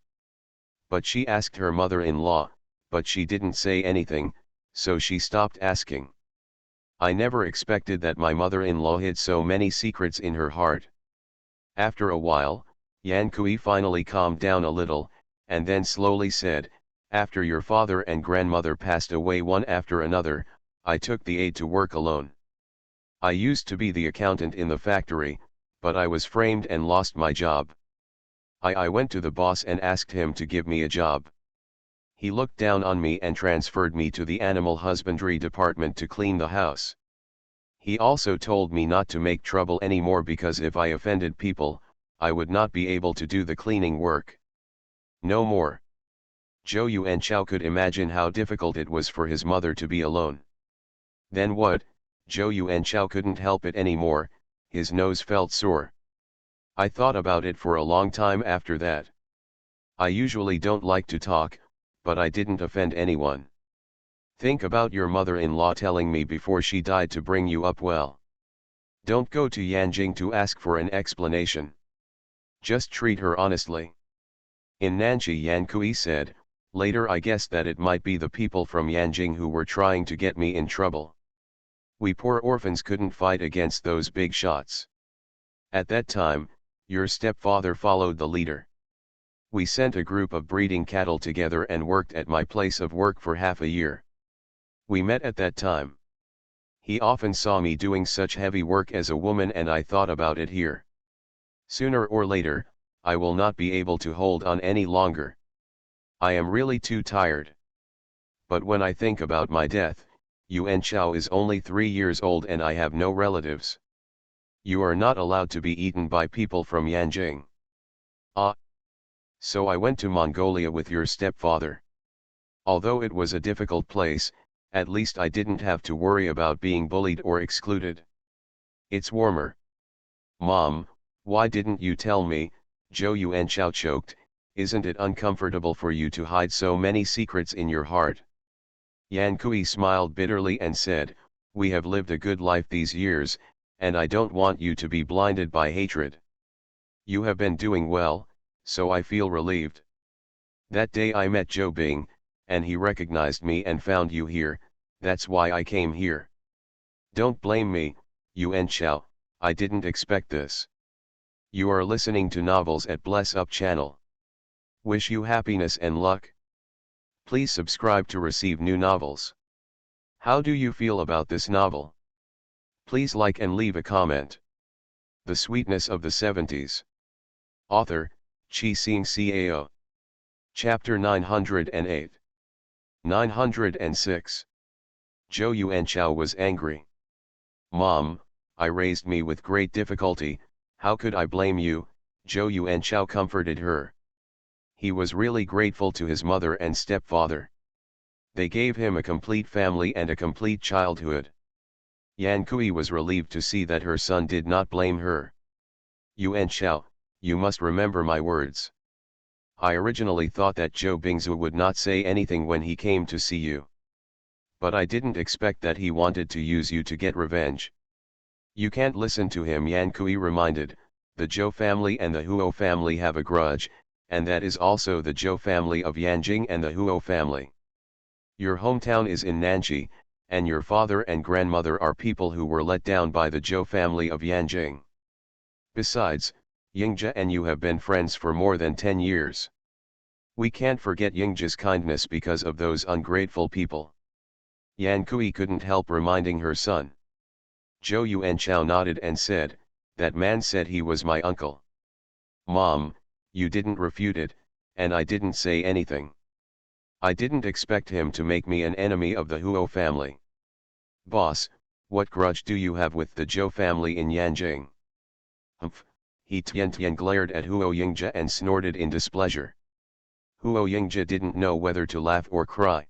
But she asked her mother-in-law, but she didn't say anything, so she stopped asking. I never expected that my mother-in-law hid so many secrets in her heart. After a while, Yan Kui finally calmed down a little, and then slowly said, "After your father and grandmother passed away one after another, I took the aide to work alone. I used to be the accountant in the factory, but I was framed and lost my job. I went to the boss and asked him to give me a job. He looked down on me and transferred me to the animal husbandry department to clean the house. He also told me not to make trouble anymore because if I offended people, I would not be able to do the cleaning work. No more." Zhou Yuanchao could imagine how difficult it was for his mother to be alone. Then what? Zhou Yuanchao couldn't help it anymore, his nose felt sore. "I thought about it for a long time after that. I usually don't like to talk, but I didn't offend anyone. Think about your mother-in-law telling me before she died to bring you up well. Don't go to Yanjing to ask for an explanation. Just treat her honestly." In Nanchi, Yan Kui said, "Later I guessed that it might be the people from Yanjing who were trying to get me in trouble. We poor orphans couldn't fight against those big shots. At that time, your stepfather followed the leader. We sent a group of breeding cattle together and worked at my place of work for half a year. We met at that time. He often saw me doing such heavy work as a woman and I thought about it here. Sooner or later, I will not be able to hold on any longer. I am really too tired. But when I think about my death, Yuan Chao is only 3 years old and I have no relatives. You are not allowed to be eaten by people from Yanjing. Ah. So I went to Mongolia with your stepfather. Although it was a difficult place, at least I didn't have to worry about being bullied or excluded. It's warmer. Mom, why didn't you tell me?" Zhou Yuanchao choked. "Isn't it uncomfortable for you to hide so many secrets in your heart?" Yan Kui smiled bitterly and said, "We have lived a good life these years, and I don't want you to be blinded by hatred. You have been doing well, so I feel relieved. That day I met Zhou Bing, and he recognized me and found you here, that's why I came here. Don't blame me, Yuan Chao, I didn't expect this. You are listening to Novels at Bless Up channel. Wish you happiness and luck. Please subscribe to receive new novels. How do you feel about this novel? Please like and leave a comment. The Sweetness of the Seventies. Author, Chi Sing Cao. Chapter 908. 906. Zhou Yuanchao was angry. "Mom, I raised me with great difficulty, how could I blame you?" Zhou Yuanchao comforted her. He was really grateful to his mother and stepfather. They gave him a complete family and a complete childhood. Yan Kui was relieved to see that her son did not blame her. "Yuanchao, you must remember my words. I originally thought that Zhou Bingzu would not say anything when he came to see you. But I didn't expect that he wanted to use you to get revenge. You can't listen to him," Yan Kui reminded. "The Zhou family and the Huo family have a grudge, and that is also the Zhou family of Yanjing and the Huo family. Your hometown is in Nanchi, and your father and grandmother are people who were let down by the Zhou family of Yanjing. Besides, Yingzhe and you have been friends for more than 10 years. We can't forget Yingzhe's kindness because of those ungrateful people." Yan Kui couldn't help reminding her son. Zhou Yuanchao nodded and said, "That man said he was my uncle." "Mom, you didn't refute it, and I didn't say anything. I didn't expect him to make me an enemy of the Huo family. Boss, what grudge do you have with the Zhou family in Yanjing? Humph, he Tian glared at Huo Yingzhe and snorted in displeasure. Huo Yingzhe didn't know whether to laugh or cry.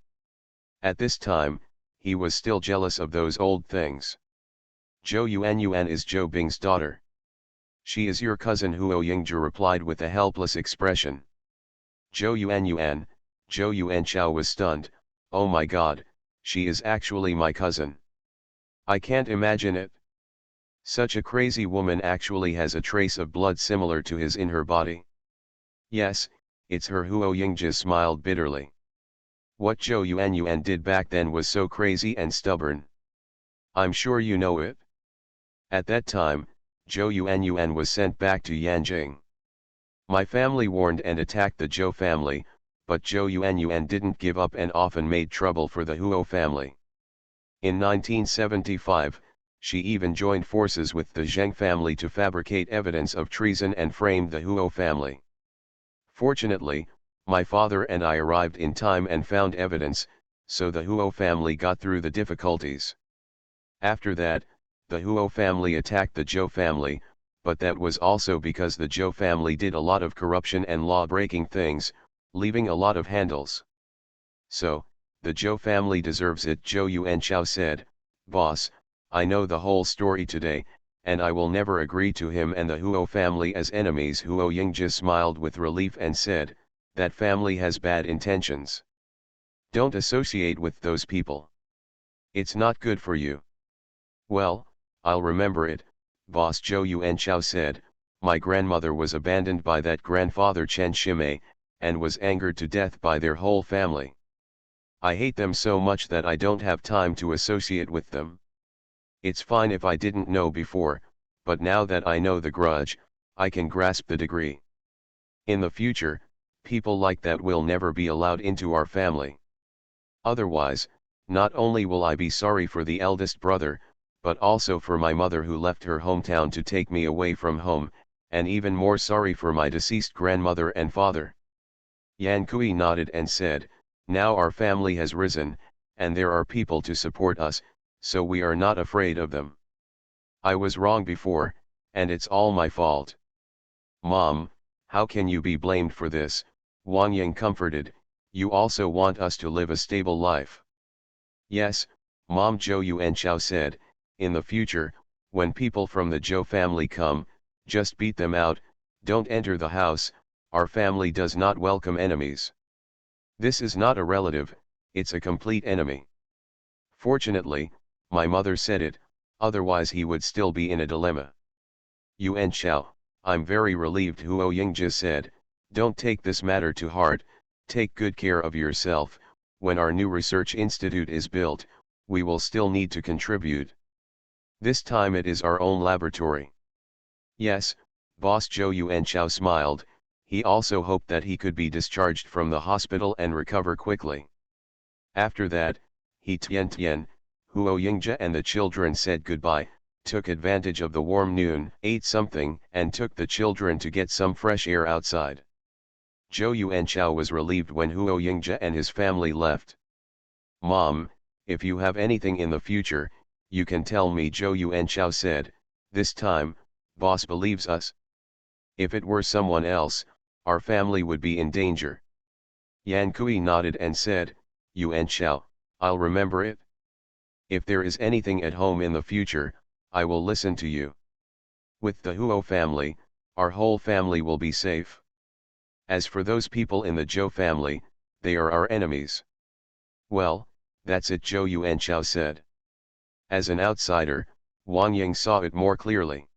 At this time, he was still jealous of those old things. Zhou Yuan is Zhou Bing's daughter. She is your cousin, Huo Yingzhe replied with a helpless expression. Zhou Yuan, Zhou Yuanchao was stunned. Oh my god, she is actually my cousin. I can't imagine it. Such a crazy woman actually has a trace of blood similar to his in her body. Yes, it's her. Huo Yingzhe smiled bitterly. What Zhou Yuan did back then was so crazy and stubborn. I'm sure you know it. At that time, Zhou Yuan was sent back to Yanjing. My family warned and attacked the Zhou family, but Zhou Yuan didn't give up and often made trouble for the Huo family. In 1975, she even joined forces with the Zheng family to fabricate evidence of treason and framed the Huo family. Fortunately, my father and I arrived in time and found evidence, so the Huo family got through the difficulties. After that, the Huo family attacked the Zhou family, but that was also because the Zhou family did a lot of corruption and law-breaking things, leaving a lot of handles. So, the Zhou family deserves it, Zhou Yuanchao said. Boss, I know the whole story today, and I will never agree to him and the Huo family as enemies. Huo Yingzhe smiled with relief and said, that family has bad intentions. Don't associate with those people. It's not good for you. Well, I'll remember it, boss, Zhou Yuanchao said. My grandmother was abandoned by that grandfather Chen Shimei, and was angered to death by their whole family. I hate them so much that I don't have time to associate with them. It's fine if I didn't know before, but now that I know the grudge, I can grasp the degree. In the future, people like that will never be allowed into our family. Otherwise, not only will I be sorry for the eldest brother, but also for my mother who left her hometown to take me away from home, and even more sorry for my deceased grandmother and father. Yan Kui nodded and said, now our family has risen, and there are people to support us, so we are not afraid of them. I was wrong before, and it's all my fault. Mom, how can you be blamed for this? Wang Ying comforted. You also want us to live a stable life. Yes, Mom, Zhou Yuanchao said. In the future, when people from the Zhou family come, just beat them out, don't enter the house. Our family does not welcome enemies. This is not a relative, it's a complete enemy. Fortunately, my mother said it, otherwise he would still be in a dilemma. Yuanchao, I'm very relieved, Huo Yingzhe said. Don't take this matter to heart, take good care of yourself. When our new research institute is built, we will still need to contribute. This time it is our own laboratory. Yes, boss, Zhou Yuanchao smiled. He also hoped that he could be discharged from the hospital and recover quickly. After that, he Tian, Huo Yingzhe and the children said goodbye, took advantage of the warm noon, ate something, and took the children to get some fresh air outside. Zhou Yuanchao was relieved when Huo Yingzhe and his family left. Mom, if you have anything in the future, you can tell me, Zhou Yuanchao said. This time, boss believes us. If it were someone else, our family would be in danger. Yan Kui nodded and said, Yuanchao, I'll remember it. If there is anything at home in the future, I will listen to you. With the Huo family, our whole family will be safe. As for those people in the Zhou family, they are our enemies. Well, that's it, Zhou Yuanchao said. As an outsider, Wang Ying saw it more clearly.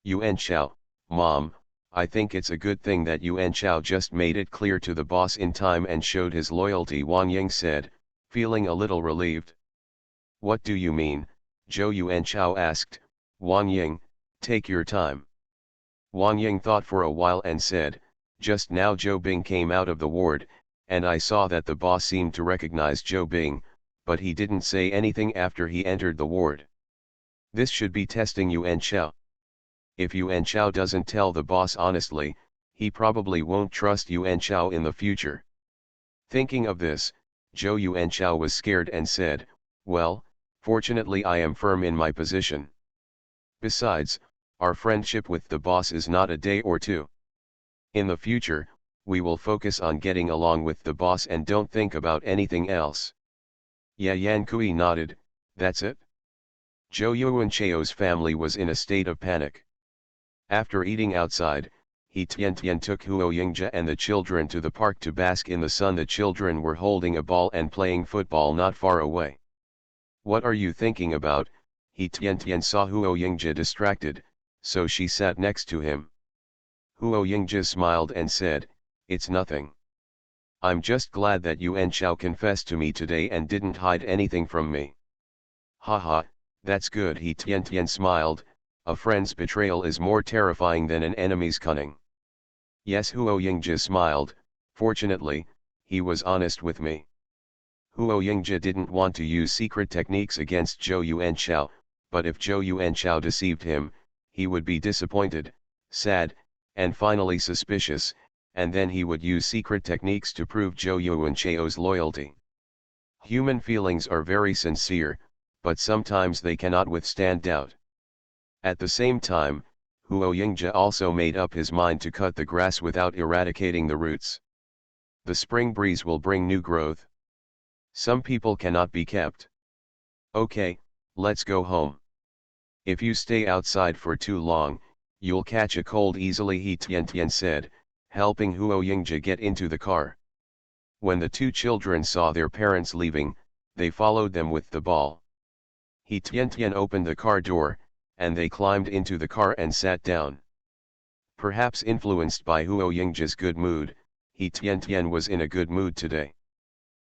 Yuanchao, Mom, I think it's a good thing that Yuanchao just made it clear to the boss in time and showed his loyalty, Wang Ying said, feeling a little relieved. What do you mean? Zhou Yuanchao asked. Wang Ying, take your time. Wang Ying thought for a while and said, just now Zhou Bing came out of the ward, and I saw that the boss seemed to recognize Zhou Bing, but he didn't say anything after he entered the ward. This should be testing Yuanchao. If Yuanchao doesn't tell the boss honestly, he probably won't trust Yuanchao in the future. Thinking of this, Zhou Yuanchao was scared and said, well, Fortunately I am firm in my position. Besides, our friendship with the boss is not a day or two. In the future, we will focus on getting along with the boss and don't think about anything else. Yeah, Yan Kui nodded. That's it? Zhou Yuancheo's family was in a state of panic. After eating outside, He Tiantian took Huo Yingzhe and the children to the park to bask in the sun. The children were holding a ball and playing football not far away. What are you thinking about? He Tiantian saw Huo Yingzhe distracted, so she sat next to him. Huo Yingzhe smiled and said, "It's nothing. I'm just glad that Yuan Shao confessed to me today and didn't hide anything from me." Haha, that's good. He Tiantian smiled. A friend's betrayal is more terrifying than an enemy's cunning. Yes, Huo Yingzhe smiled. Fortunately, he was honest with me. Huo Yingzhe didn't want to use secret techniques against Zhou Yuanshao, but if Zhou Yuanshao deceived him, he would be disappointed, sad, and finally suspicious, and then he would use secret techniques to prove Zhou Yuanshao's loyalty. Human feelings are very sincere, but sometimes they cannot withstand doubt. At the same time, Huo Yingzhe also made up his mind to cut the grass without eradicating the roots. The spring breeze will bring new growth. Some people cannot be kept. Okay, let's go home. If you stay outside for too long, you'll catch a cold easily, He Tiantian said, helping Huo Yingzhe get into the car. When the two children saw their parents leaving, they followed them with the ball. He Tiantian opened the car door, and they climbed into the car and sat down. Perhaps influenced by Huo Yingzhe's good mood, He Tiantian was in a good mood today.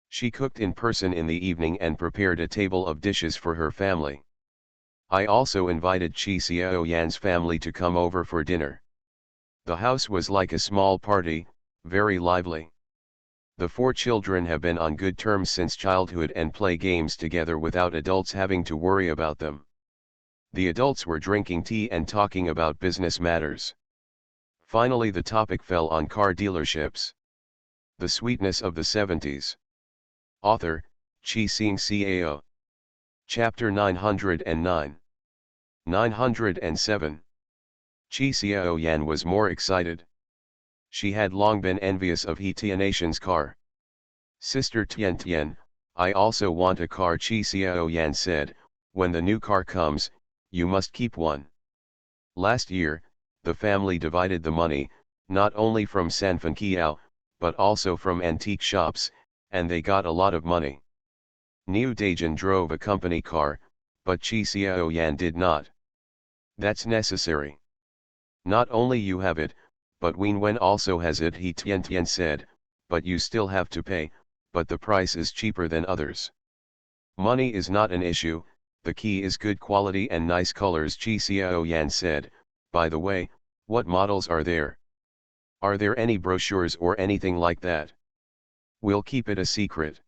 She cooked in person in the evening and prepared a table of dishes for her family. I also invited Qi Xiaoyan's family to come over for dinner. The house was like a small party, very lively. The four children have been on good terms since childhood and play games together without adults having to worry about them. The adults were drinking tea and talking about business matters. Finally the topic fell on car dealerships. The sweetness of the 70s. Author, Qi Xing Cao. Chapter 909. 907. Qi Xiaoyan was more excited. She had long been envious of He Tianatian's car. Sister Tiantian, I also want a car, Qi Xiaoyan said. When the new car comes, you must keep one. Last year, the family divided the money, not only from Sanfan Kiao, but also from antique shops, and they got a lot of money. Niu Dajin drove a company car, but Qi Xiaoyan did not. That's necessary. Not only you have it, but Wenwen also has it, He Tiantian said, but you still have to pay, but the price is cheaper than others. Money is not an issue, the key is good quality and nice colors, Qi Xiaoyan said. By the way, what models are there? Are there any brochures or anything like that? We'll keep it a secret.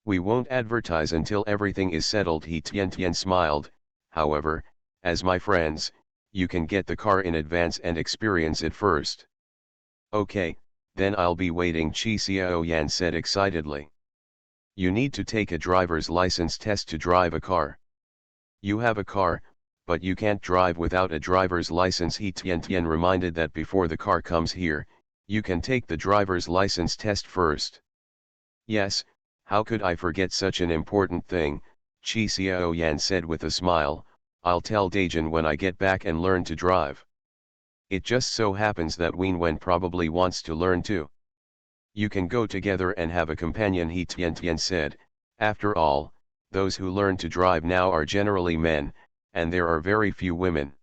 We won't advertise until everything is settled, He Tiantian smiled. However, as my friends, you can get the car in advance and experience it first. Okay, then I'll be waiting, Qi Xiaoyan said excitedly. You need to take a driver's license test to drive a car. You have a car, but you can't drive without a driver's license, He Tiantian reminded that before the car comes here, you can take the driver's license test first. Yes, how could I forget such an important thing, Qi Xiaoyan said with a smile. I'll tell Dajin when I get back and learn to drive. It just so happens that Wenwen probably wants to learn too. You can go together and have a companion, He Tiantian said. After all, those who learn to drive now are generally men, and there are very few women.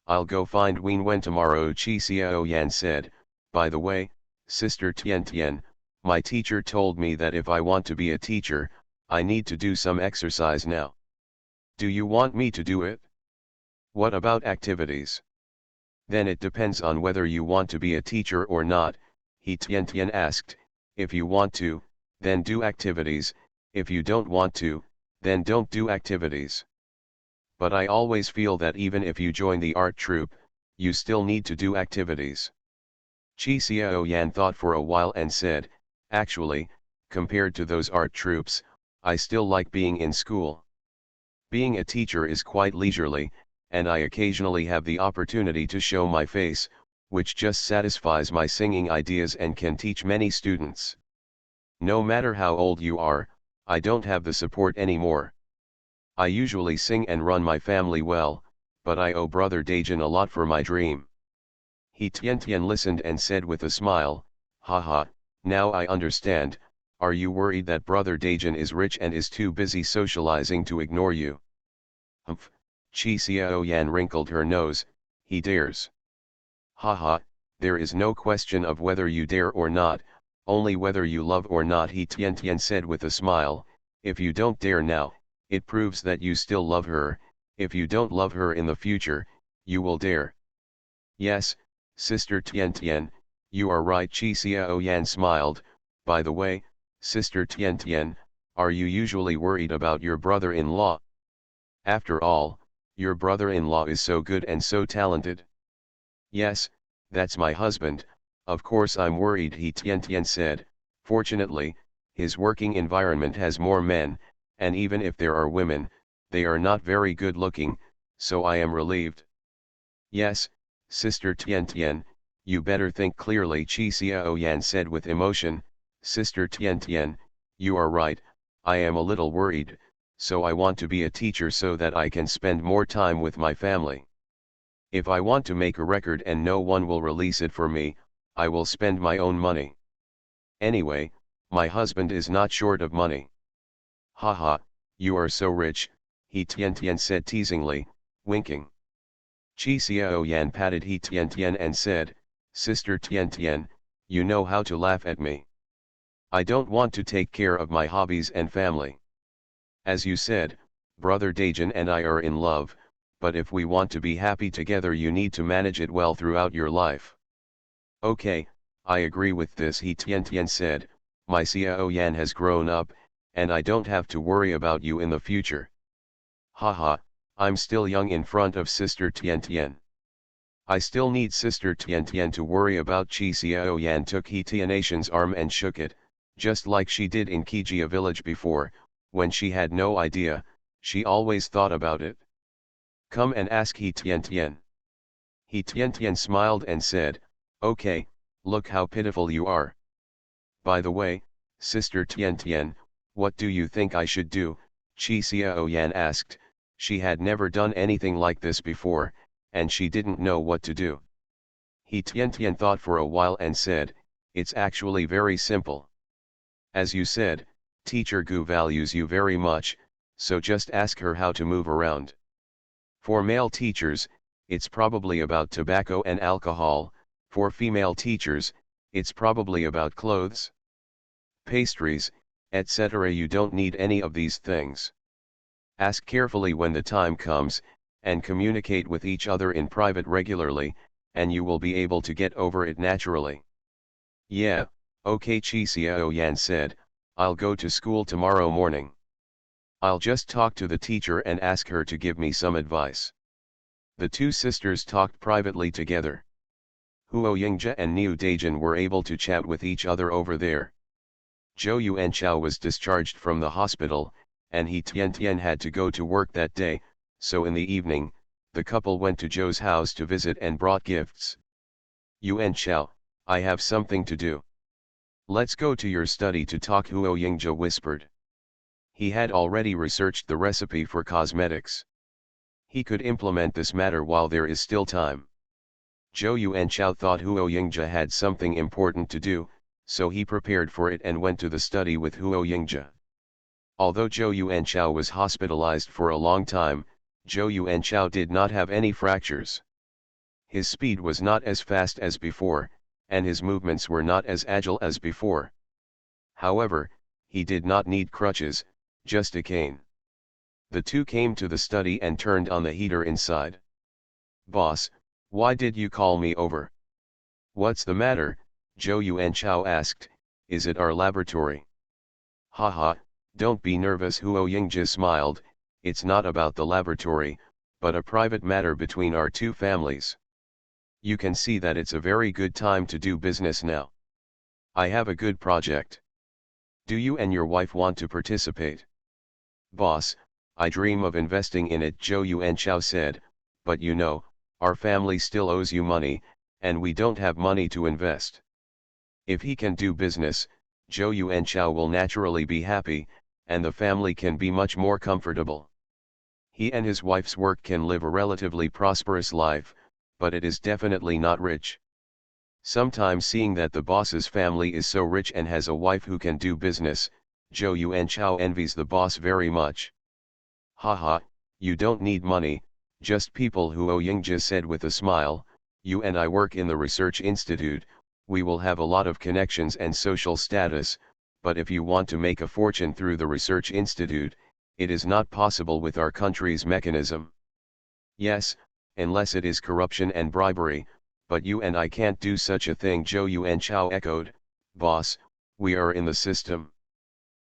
I'll go find Wenwen tomorrow, Qi Xiaoyan said. By the way, Sister Tiantian, my teacher told me that if I want to be a teacher, I need to do some exercise now. Do you want me to do it? What about activities? Then it depends on whether you want to be a teacher or not, He Tiantian asked. If you want to, then do activities, if you don't want to, then don't do activities. But I always feel that even if you join the art troupe, you still need to do activities. Qi Xiaoyan thought for a while and said, actually, compared to those art troupes, I still like being in school. Being a teacher is quite leisurely, and I occasionally have the opportunity to show my face, which just satisfies my singing ideas and can teach many students. No matter how old you are, I don't have the support anymore. I usually sing and run my family well, but I owe Brother Dajan a lot for my dream. He Tian listened and said with a smile, haha, now I understand. Are you worried that Brother Dajan is rich and is too busy socializing to ignore you? Humph, Chi Xiao Yan wrinkled her nose, he dares. Haha, there is no question of whether you dare or not, only whether you love or not, he Tian said with a smile. If you don't dare now, it proves that you still love her. If you don't love her in the future, you will dare. Yes, Sister Tian, you are right, Chi Xiao Yan smiled. By the way, Sister Tian, are you usually worried about your brother-in-law? After all, your brother-in-law is so good and so talented. Yes, that's my husband. Of course I'm worried, he Tian said. Fortunately, his working environment has more men, and even if there are women, they are not very good looking, so I am relieved. Yes, Sister Tian, you better think clearly, Chi Xiao Yan said with emotion. Sister Tian, you are right, I am a little worried, so I want to be a teacher so that I can spend more time with my family. If I want to make a record and no one will release it for me, I will spend my own money. Anyway, my husband is not short of money. Haha, you are so rich, he Tian said teasingly, winking. Chi Xiao Yan patted he Tian and said, Sister Tian, you know how to laugh at me. I don't want to take care of my hobbies and family. As you said, Brother Dajan and I are in love, but if we want to be happy together you need to manage it well throughout your life. Okay, I agree with this, he Tian said. My Xiao Yan has grown up, and I don't have to worry about you in the future. Haha, I'm still young in front of Sister Tian. I still need Sister Tian to worry about. Chi Xiao Yan took He Tianatian's arm and shook it, just like she did in Kijia village before, when she had no idea, she always thought about it. Come and ask He Tian. He Tian smiled and said, okay, look how pitiful you are. By the way, Sister Tian, what do you think I should do? Chi Xiao Yan asked. She had never done anything like this before, and she didn't know what to do. He Tian thought for a while and said, it's actually very simple. As you said, Teacher Gu values you very much, so just ask her how to move around. For male teachers, it's probably about tobacco and alcohol. For female teachers, it's probably about clothes, pastries, etc. You don't need any of these things. Ask carefully when the time comes, and communicate with each other in private regularly, and you will be able to get over it naturally. Yeah, okay, Chi Xiao Yan said, I'll go to school tomorrow morning. I'll just talk to the teacher and ask her to give me some advice. The two sisters talked privately together. Huo Yingjia and Niu Dajan were able to chat with each other over there. Zhou Yuanchao was discharged from the hospital, and He Tian had to go to work that day, so in the evening, the couple went to Zhou's house to visit and brought gifts. Yuanchao, I have something to do. Let's go to your study to talk, Huo Yingjia whispered. He had already researched the recipe for cosmetics. He could implement this matter while there is still time. Zhou Yuanchao thought Huo Yingjia had something important to do, so he prepared for it and went to the study with Huo Yingjia. Although Zhou Yuanchao was hospitalized for a long time, Zhou Yuanchao did not have any fractures. His speed was not as fast as before, and his movements were not as agile as before. However, he did not need crutches, just a cane. The two came to the study and turned on the heater inside. Boss, why did you call me over? What's the matter? Zhou Yuanchao asked, is it our laboratory? Haha, don't be nervous, Huo Yingjia smiled, it's not about the laboratory, but a private matter between our two families. You can see that it's a very good time to do business now. I have a good project. Do you and your wife want to participate? Boss, I dream of investing in it, Zhou Yuanchao said, but you know, our family still owes you money, and we don't have money to invest. If he can do business, Zhou Yuanchao will naturally be happy, and the family can be much more comfortable. He and his wife's work can live a relatively prosperous life, but it is definitely not rich. Sometimes seeing that the boss's family is so rich and has a wife who can do business, Zhou Yuanchao envies the boss very much. Haha, you don't need money, just people who Yingzhi said with a smile, you and I work in the research institute, we will have a lot of connections and social status, but if you want to make a fortune through the research institute, it is not possible with our country's mechanism. Yes, unless it is corruption and bribery, but you and I can't do such a thing, Zhou Yuanchao echoed. Boss, we are in the system.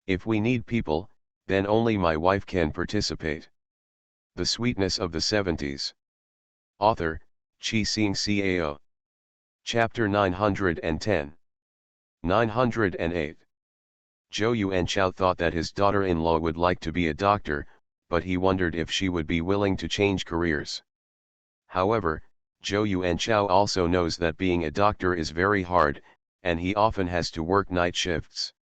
If we need people, then only my wife can participate. The Sweetness of the Seventies. Author, Chi Xing Cao. Chapter 910. 908. Zhou Yuanchao thought that his daughter-in-law would like to be a doctor, but he wondered if she would be willing to change careers. However, Zhou Yuanchao also knows that being a doctor is very hard, and he often has to work night shifts.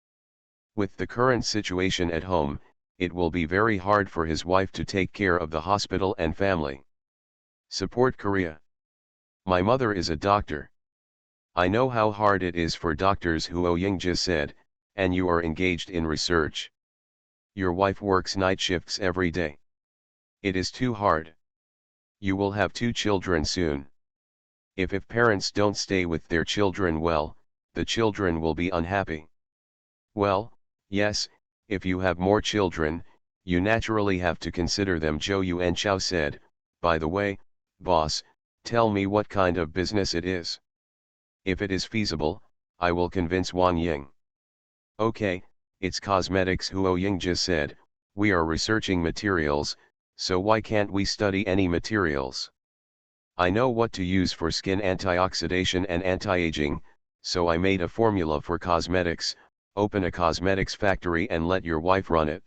With the current situation at home, it will be very hard for his wife to take care of the hospital and family. Support Korea. My mother is a doctor. I know how hard it is for doctors, Huo Yingzhi said, and you are engaged in research. Your wife works night shifts every day. It is too hard. You will have 2 children soon. If parents don't stay with their children well, the children will be unhappy. Well, yes, if you have more children, you naturally have to consider them, Zhou Yuanchao said. By the way, boss, tell me what kind of business it is. If it is feasible, I will convince Wang Ying. Okay, it's cosmetics, Huo Yingzhi said. We are researching materials, so why can't we study any materials? I know what to use for skin antioxidation and anti-aging, so I made a formula for cosmetics. Open a cosmetics factory and let your wife run it.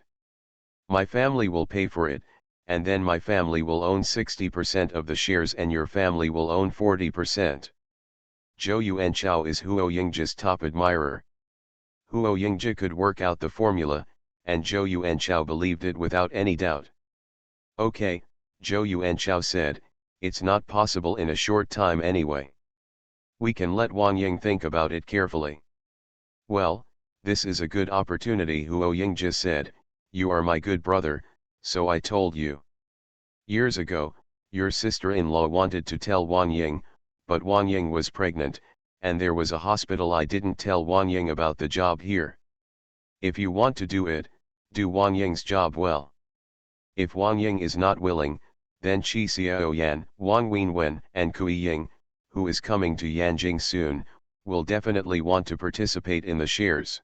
My family will pay for it, and then my family will own 60% of the shares and your family will own 40%. Zhou Yuanchao is Huo Yingzhi's top admirer. Huo Yingzhi could work out the formula, and Zhou Yuanchao believed it without any doubt. Okay, Zhou Yuanchao said, it's not possible in a short time anyway. We can let Wang Ying think about it carefully. Well, this is a good opportunity, Huo Yingzhi said. You are my good brother, so I told you. Years ago, your sister-in-law wanted to tell Wang Ying, but Wang Ying was pregnant, and there was a hospital. I didn't tell Wang Ying about the job here. If you want to do it, do Wang Ying's job well. If Wang Ying is not willing, then Qi Xiaoyan, Wang Wenwen, and Kui Ying, who is coming to Yanjing soon, will definitely want to participate in the shares.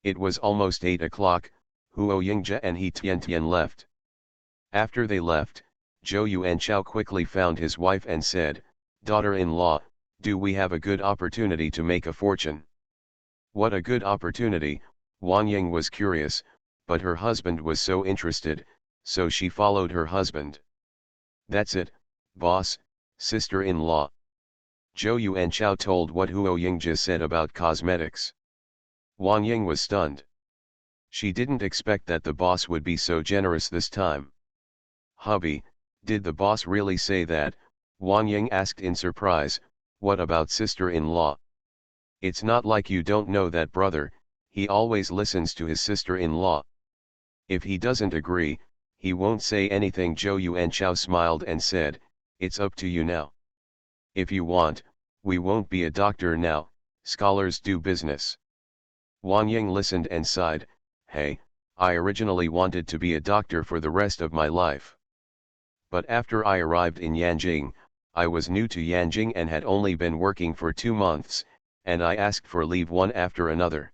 It was almost 8 o'clock, Huo Yingzhi and He Tiantian left. After they left, Zhou Yuanchao quickly found his wife and said, Daughter-in-law, do we have a good opportunity to make a fortune? What a good opportunity, Wang Ying was curious, but her husband was so interested, so she followed her husband. That's it, boss, sister-in-law. Zhou Yuanchao told what Huo Yingzhi said about cosmetics. Wang Ying was stunned. She didn't expect that the boss would be so generous this time. Hubby, did the boss really say that? Wang Ying asked in surprise. What about sister-in-law? It's not like you don't know that brother, he always listens to his sister-in-law. If he doesn't agree, he won't say anything. Zhou Yuanchao smiled and said, it's up to you now. If you want, we won't be a doctor now, scholars do business. Wang Ying listened and sighed, hey, I originally wanted to be a doctor for the rest of my life. But after I arrived in Yanjing, I was new to Yanjing and had only been working for 2 months, and I asked for leave one after another.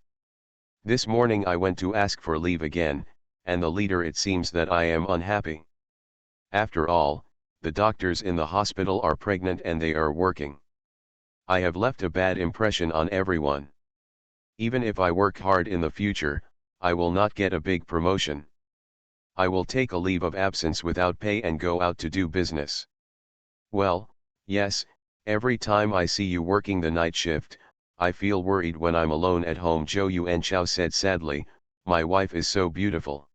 This morning I went to ask for leave again, and the leader, it seems that I am unhappy. After all, the doctors in the hospital are pregnant and they are working. I have left a bad impression on everyone. Even if I work hard in the future, I will not get a big promotion. I will take a leave of absence without pay and go out to do business. Well, yes, every time I see you working the night shift, I feel worried when I'm alone at home, Zhou Yuanchao said sadly. My wife is so beautiful.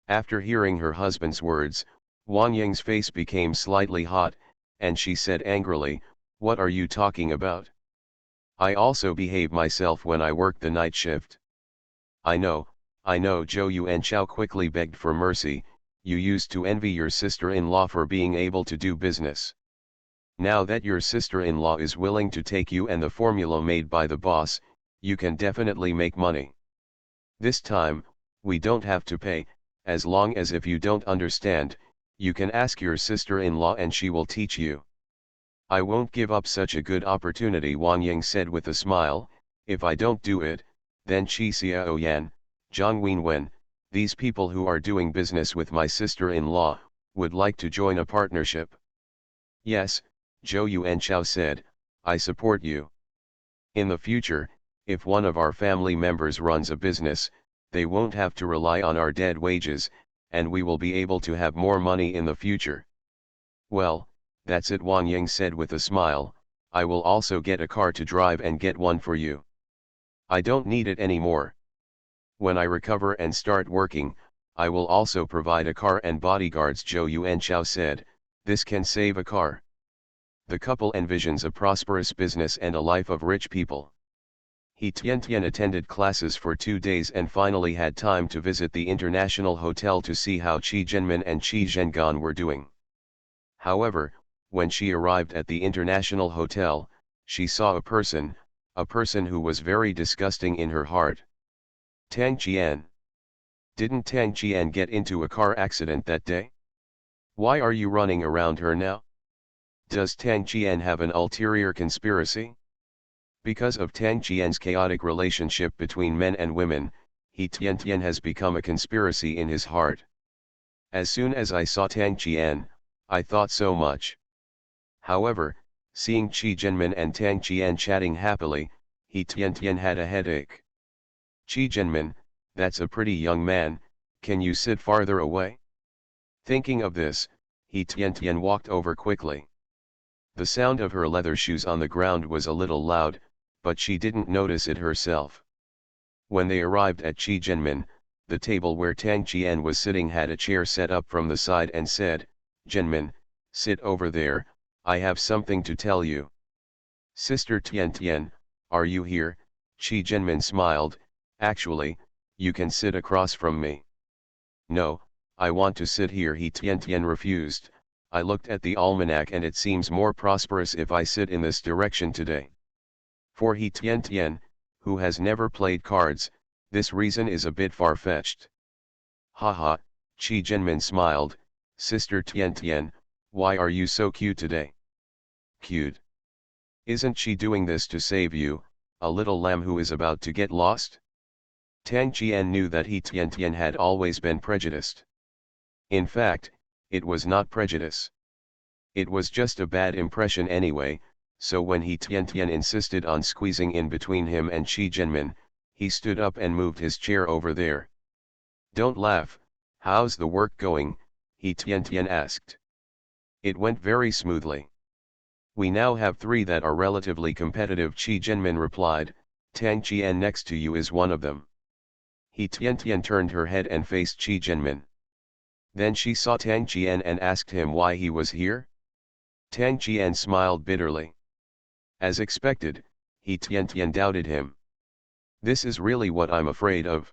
After hearing her husband's words, Wang Ying's face became slightly hot, and she said angrily, what are you talking about? I also behave myself when I work the night shift. I know, Zhou Yuanchao quickly begged for mercy. You used to envy your sister-in-law for being able to do business. Now that your sister-in-law is willing to take you and the formula made by the boss, you can definitely make money. This time, we don't have to pay, as long as if you don't understand, you can ask your sister-in-law and she will teach you. I won't give up such a good opportunity, Wang Ying said with a smile. If I don't do it, then Qi Xiaoyan, Zhang Wenwen, these people who are doing business with my sister-in-law, would like to join a partnership. Yes, Zhou Yuanchao said, I support you. In the future, if one of our family members runs a business, they won't have to rely on our dead wages, and we will be able to have more money in the future. Well, that's it, Wang Ying said with a smile. I will also get a car to drive and get one for you. I don't need it anymore. When I recover and start working, I will also provide a car and bodyguards, Zhou Yuanchao said. This can save a car. The couple envisions a prosperous business and a life of rich people. He Tian attended classes for 2 days and finally had time to visit the international hotel to see how Qi Zhenmin and Qi Zhengan were doing. However, when she arrived at the international hotel, she saw a person who was very disgusting in her heart. Tang Qian. Didn't Tang Qian get into a car accident that day? Why are you running around her now? Does Tang Qian have an ulterior conspiracy? Because of Tang Qian's chaotic relationship between men and women, He Tian has become a conspiracy in his heart. As soon as I saw Tang Qian, I thought so much. However, seeing Qi Zhenmin and Tang Qian chatting happily, He Tian had a headache. Qi Zhenmin, that's a pretty young man, can you sit farther away? Thinking of this, He Tian walked over quickly. The sound of her leather shoes on the ground was a little loud, but she didn't notice it herself. When they arrived at Qi Zhenmin, the table where Tang Qian was sitting had a chair set up from the side and said, Zhenmin, sit over there, I have something to tell you. Sister Tian, are you here? Qi Zhenmin smiled. Actually, you can sit across from me. No, I want to sit here, He Tian refused. I looked at the almanac and it seems more prosperous if I sit in this direction today. For He Tian, who has never played cards, this reason is a bit far-fetched. Haha, Qi Zhenmin smiled. Sister Tian, why are you so cute today? Cute? Isn't she doing this to save you, a little lamb who is about to get lost? Tang Qian knew that He Tian had always been prejudiced. In fact, it was not prejudice. It was just a bad impression anyway, so when He Tian insisted on squeezing in between him and Qi Zhenmin, he stood up and moved his chair over there. Don't laugh, how's the work going? He Tian asked. It went very smoothly. We now have 3 that are relatively competitive, Qi Zhenmin replied. Tang Qian next to you is one of them. He Tian turned her head and faced Qi Zhenmin. Then she saw Tang Qian and asked him why he was here. Tang Qian smiled bitterly. As expected, He Tian doubted him. This is really what I'm afraid of.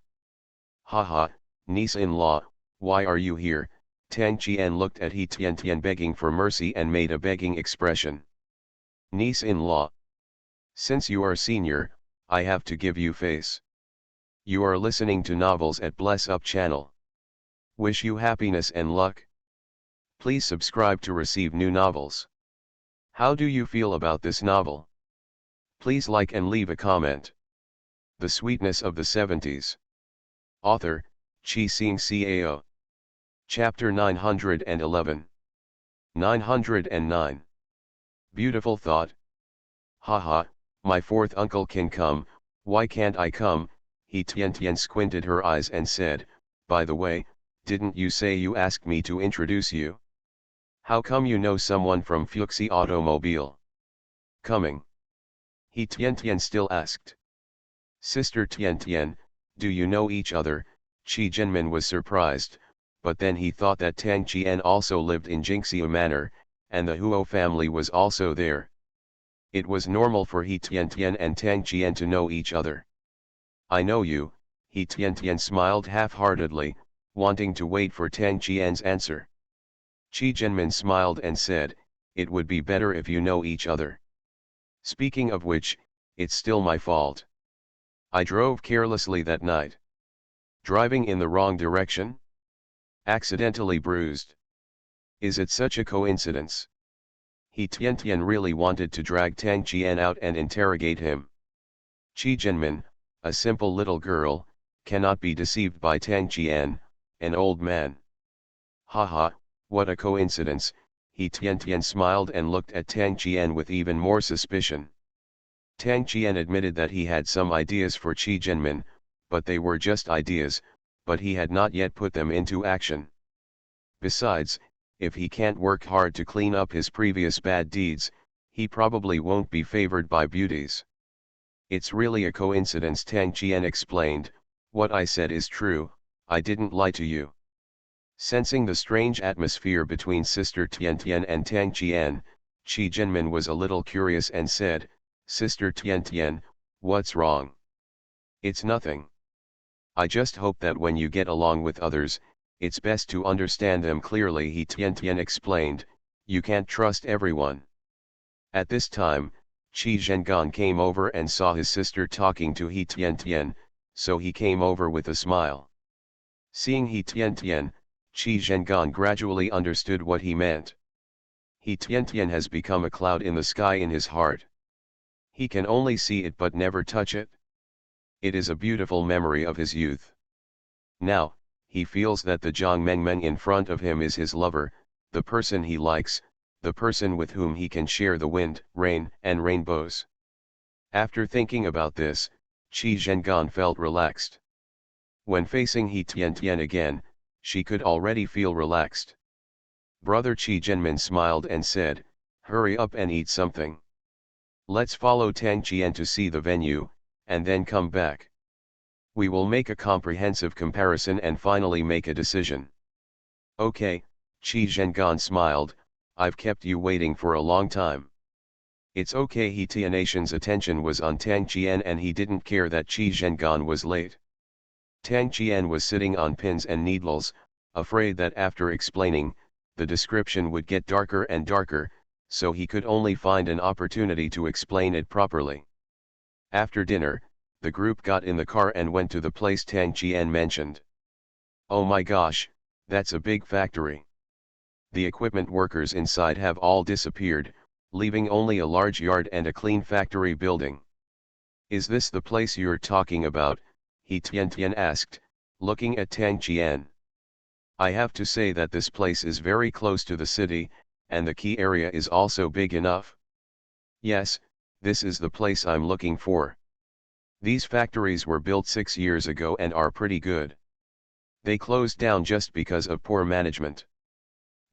Haha, niece-in-law, why are you here? Tang Qian looked at He Tian begging for mercy and made a begging expression. Niece-in-law. Since you are senior, I have to give you face. You are listening to novels at Bless Up channel. Wish you happiness and luck. Please subscribe to receive new novels. How do you feel about this novel? Please like and leave a comment. The Sweetness of the 70s. Author, Chi Sing Cao. Chapter 911. 909. Beautiful thought. Haha, my 4th uncle can come, why can't I come? He Tian squinted her eyes and said, by the way, Didn't you say you asked me to introduce you? How come you know someone from Fuxi Automobile? Coming. He Tian still asked. Sister Tian, do you know each other? Qi Zhenmin was surprised, but then he thought that Tang Qian also lived in Jingxiu Manor, and the Huo family was also there. It was normal for He Tian and Tang Qian to know each other. I know you, He Tian smiled half-heartedly, wanting to wait for Tang Qian's answer. Qi Zhenmin smiled and said, it would be better if you know each other. Speaking of which, it's still my fault. I drove carelessly that night. Driving in the wrong direction? Accidentally bruised. Is it such a coincidence? He Tian really wanted to drag Tang Qian out and interrogate him. Qi Zhenmin, a simple little girl, cannot be deceived by Tang Qian, an old man. Haha, what a coincidence, He Tian smiled and looked at Tang Qian with even more suspicion. Tang Qian admitted that he had some ideas for Qi Zhenmin, but they were just ideas, but he had not yet put them into action. Besides, if he can't work hard to clean up his previous bad deeds, he probably won't be favored by beauties. It's really a coincidence, Tang Qian explained. What I said is true, I didn't lie to you. Sensing the strange atmosphere between Sister Tian and Tang Qian, Qi Zhenmin was a little curious and said, Sister Tian, what's wrong? It's nothing. I just hope that when you get along with others, it's best to understand them clearly, He Tian explained. You can't trust everyone. At this time, Qi Zhengan came over and saw his sister talking to He Tian, so he came over with a smile. Seeing He Tian, Qi Zhengan gradually understood what he meant. He Tian has become a cloud in the sky in his heart. He can only see it but never touch it. It is a beautiful memory of his youth. Now, he feels that the Zhang Mengmeng in front of him is his lover, the person he likes, the person with whom he can share the wind, rain, and rainbows. After thinking about this, Qi Zhengan felt relaxed. When facing He Tian again, she could already feel relaxed. Brother Qi Zhenmin smiled and said, hurry up and eat something. Let's follow Tang Qian to see the venue, and then come back. We will make a comprehensive comparison and finally make a decision. Okay, Qi Zhengan smiled, I've kept you waiting for a long time. It's okay. He Tian's attention was on Tang Qian and he didn't care that Qi Zhengan was late. Tang Qian was sitting on pins and needles, afraid that after explaining, the description would get darker and darker, so he could only find an opportunity to explain it properly. After dinner, the group got in the car and went to the place Tang Qian mentioned. Oh my gosh, that's a big factory. The equipment workers inside have all disappeared, leaving only a large yard and a clean factory building. Is this the place you're talking about? He Tian asked, looking at Tang Qian. I have to say that this place is very close to the city, and the key area is also big enough. Yes, this is the place I'm looking for. These factories were built 6 years ago and are pretty good. They closed down just because of poor management.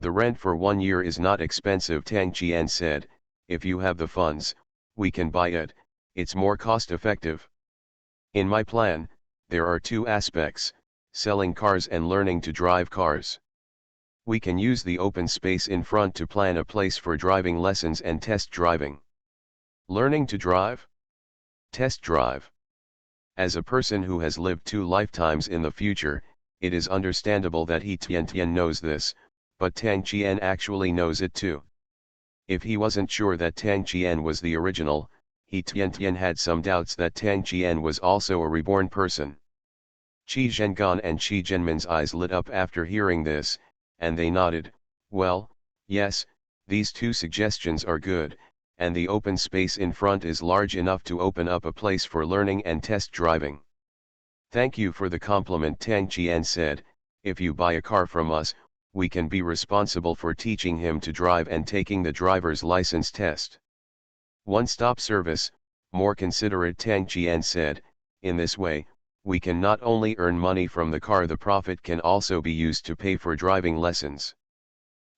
The rent for 1 year is not expensive, Tang Qian said. If you have the funds, we can buy it, it's more cost effective. In my plan, there are 2 aspects, selling cars and learning to drive cars. We can use the open space in front to plan a place for driving lessons and test driving. Learning to drive? Test drive. As a person who has lived 2 lifetimes in the future, it is understandable that He Tian knows this, but Tang Qian actually knows it too. If he wasn't sure that Tang Qian was the original, He Tian had some doubts that Tang Qian was also a reborn person. Qi Zhengan and Qi Zhenmin's eyes lit up after hearing this, and they nodded. Well, yes, these 2 suggestions are good, and the open space in front is large enough to open up a place for learning and test driving. Thank you for the compliment, Tang Qian said. If you buy a car from us, we can be responsible for teaching him to drive and taking the driver's license test. One-stop service, more considerate, Tang Qian said. In this way, we can not only earn money from the car, the profit can also be used to pay for driving lessons.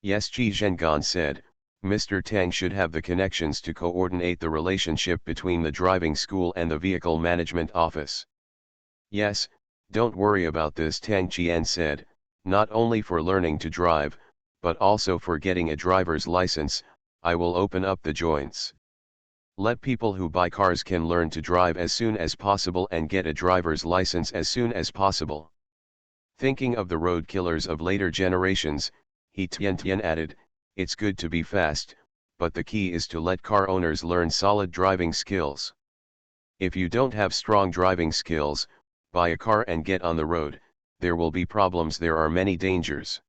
Yes, Qi Zhengan said, Mr. Tang should have the connections to coordinate the relationship between the driving school and the vehicle management office. Yes, don't worry about this, Tang Qian said, not only for learning to drive, but also for getting a driver's license. I will open up the joints. Let people who buy cars can learn to drive as soon as possible and get a driver's license as soon as possible. Thinking of the road killers of later generations, He Tian added, it's good to be fast, but the key is to let car owners learn solid driving skills. If you don't have strong driving skills, buy a car and get on the road, there will be problems. There are many dangers.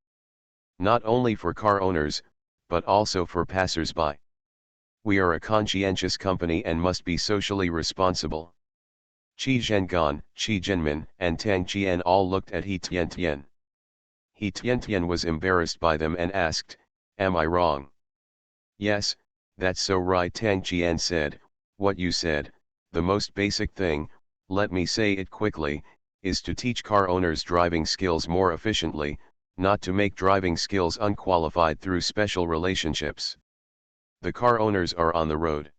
Not only for car owners, but also for passers-by. We are a conscientious company and must be socially responsible. Qi Zhengan, Qi Zhenmin, and Tang Qian all looked at He Tian. He Tian was embarrassed by them and asked, am I wrong? Yes, that's so right, Tang Qian said, what you said, the most basic thing, let me say it quickly, is to teach car owners driving skills more efficiently, not to make driving skills unqualified through special relationships. The car owners are on the road.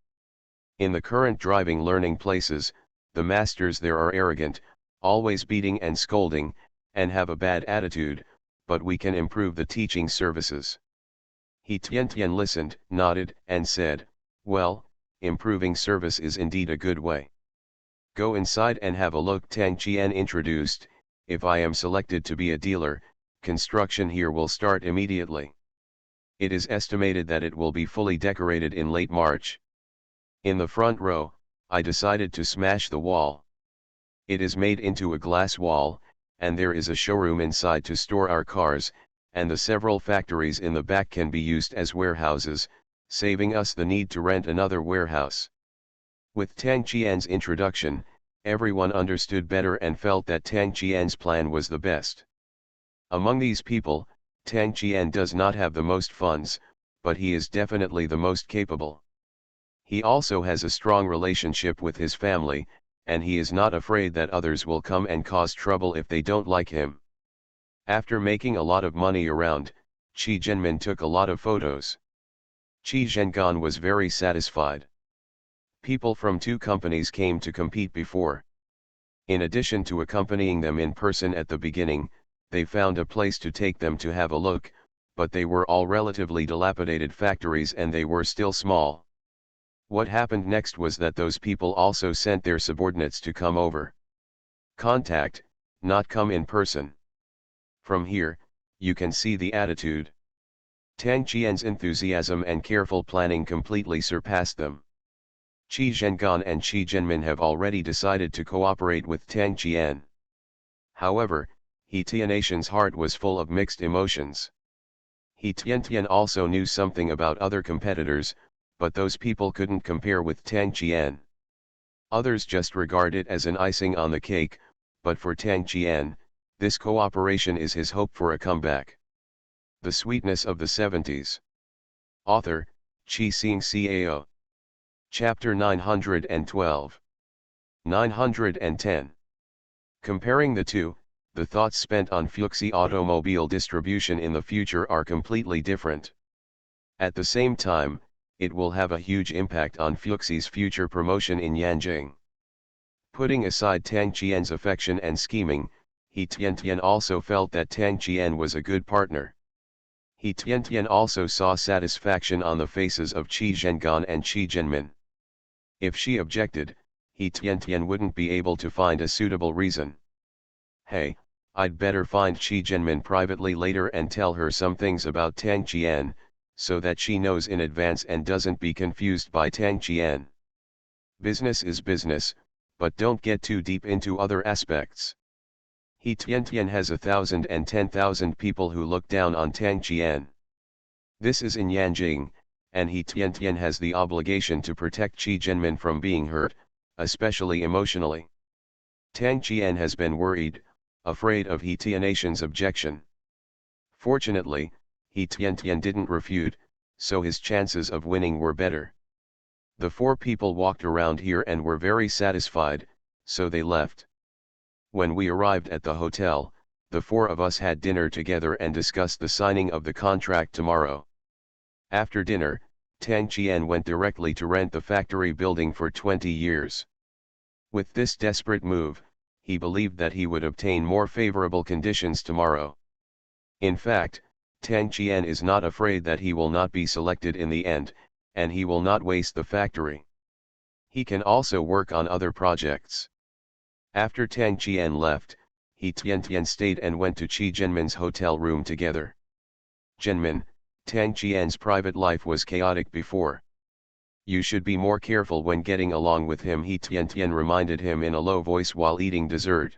In the current driving learning places, the masters there are arrogant, always beating and scolding, and have a bad attitude, but we can improve the teaching services. He Tian listened, nodded, and said, well, improving service is indeed a good way. Go inside and have a look, Tang Qian introduced, if I am selected to be a dealer, construction here will start immediately. It is estimated that it will be fully decorated in late March. In the front row, I decided to smash the wall. It is made into a glass wall, and there is a showroom inside to store our cars, and the several factories in the back can be used as warehouses, saving us the need to rent another warehouse. With Tang Qian's introduction, everyone understood better and felt that Tang Qian's plan was the best. Among these people, Tang Qian does not have the most funds, but he is definitely the most capable. He also has a strong relationship with his family, and he is not afraid that others will come and cause trouble if they don't like him. After making a lot of money around, Qi Zhenmin took a lot of photos. Qi Zhengan was very satisfied. People from two companies came to compete before. In addition to accompanying them in person at the beginning, they found a place to take them to have a look, but they were all relatively dilapidated factories and they were still small. What happened next was that those people also sent their subordinates to come over. Contact, not come in person. From here, you can see the attitude. Tang Qian's enthusiasm and careful planning completely surpassed them. Qi Zhengan and Qi Zhenmin have already decided to cooperate with Tang Qian. However, He Tian's heart was full of mixed emotions. He Tian also knew something about other competitors, but those people couldn't compare with Tang Qian. Others just regard it as an icing on the cake, but for Tang Qian, this cooperation is his hope for a comeback. The Sweetness of the Seventies. Author, Qi Xing Cao. Chapter 912. 910. Comparing the two, the thoughts spent on Fuxi automobile distribution in the future are completely different. At the same time, it will have a huge impact on Fuxi's future promotion in Yanjing. Putting aside Tang Qian's affection and scheming, He Tian also felt that Tang Qian was a good partner. He Tian also saw satisfaction on the faces of Qi Zhengan and Qi Zhenmin. If she objected, He Tian wouldn't be able to find a suitable reason. Hey, I'd better find Qi Zhenmin privately later and tell her some things about Tang Qian, so that she knows in advance and doesn't be confused by Tang Qian. Business is business, but don't get too deep into other aspects. He Tian has 1,000 and 10,000 people who look down on Tang Qian. This is in Yanjing, and He Tian has the obligation to protect Qi Zhenmin from being hurt, especially emotionally. Tang Qian has been worried, afraid of He Tian's objection. Fortunately, He Tian didn't refute, so his chances of winning were better. The four people walked around here and were very satisfied, so they left. When we arrived at the hotel, the four of us had dinner together and discussed the signing of the contract tomorrow. After dinner, Tang Qian went directly to rent the factory building for 20 years. With this desperate move, he believed that he would obtain more favorable conditions tomorrow. In fact, Tang Qian is not afraid that he will not be selected in the end, and he will not waste the factory. He can also work on other projects. After Tang Qian left, he Tian stayed and went to Qi Zhenmin's hotel room together. Zhenmin, Tang Qian's private life was chaotic before. You should be more careful when getting along with him, he Tian reminded him in a low voice while eating dessert.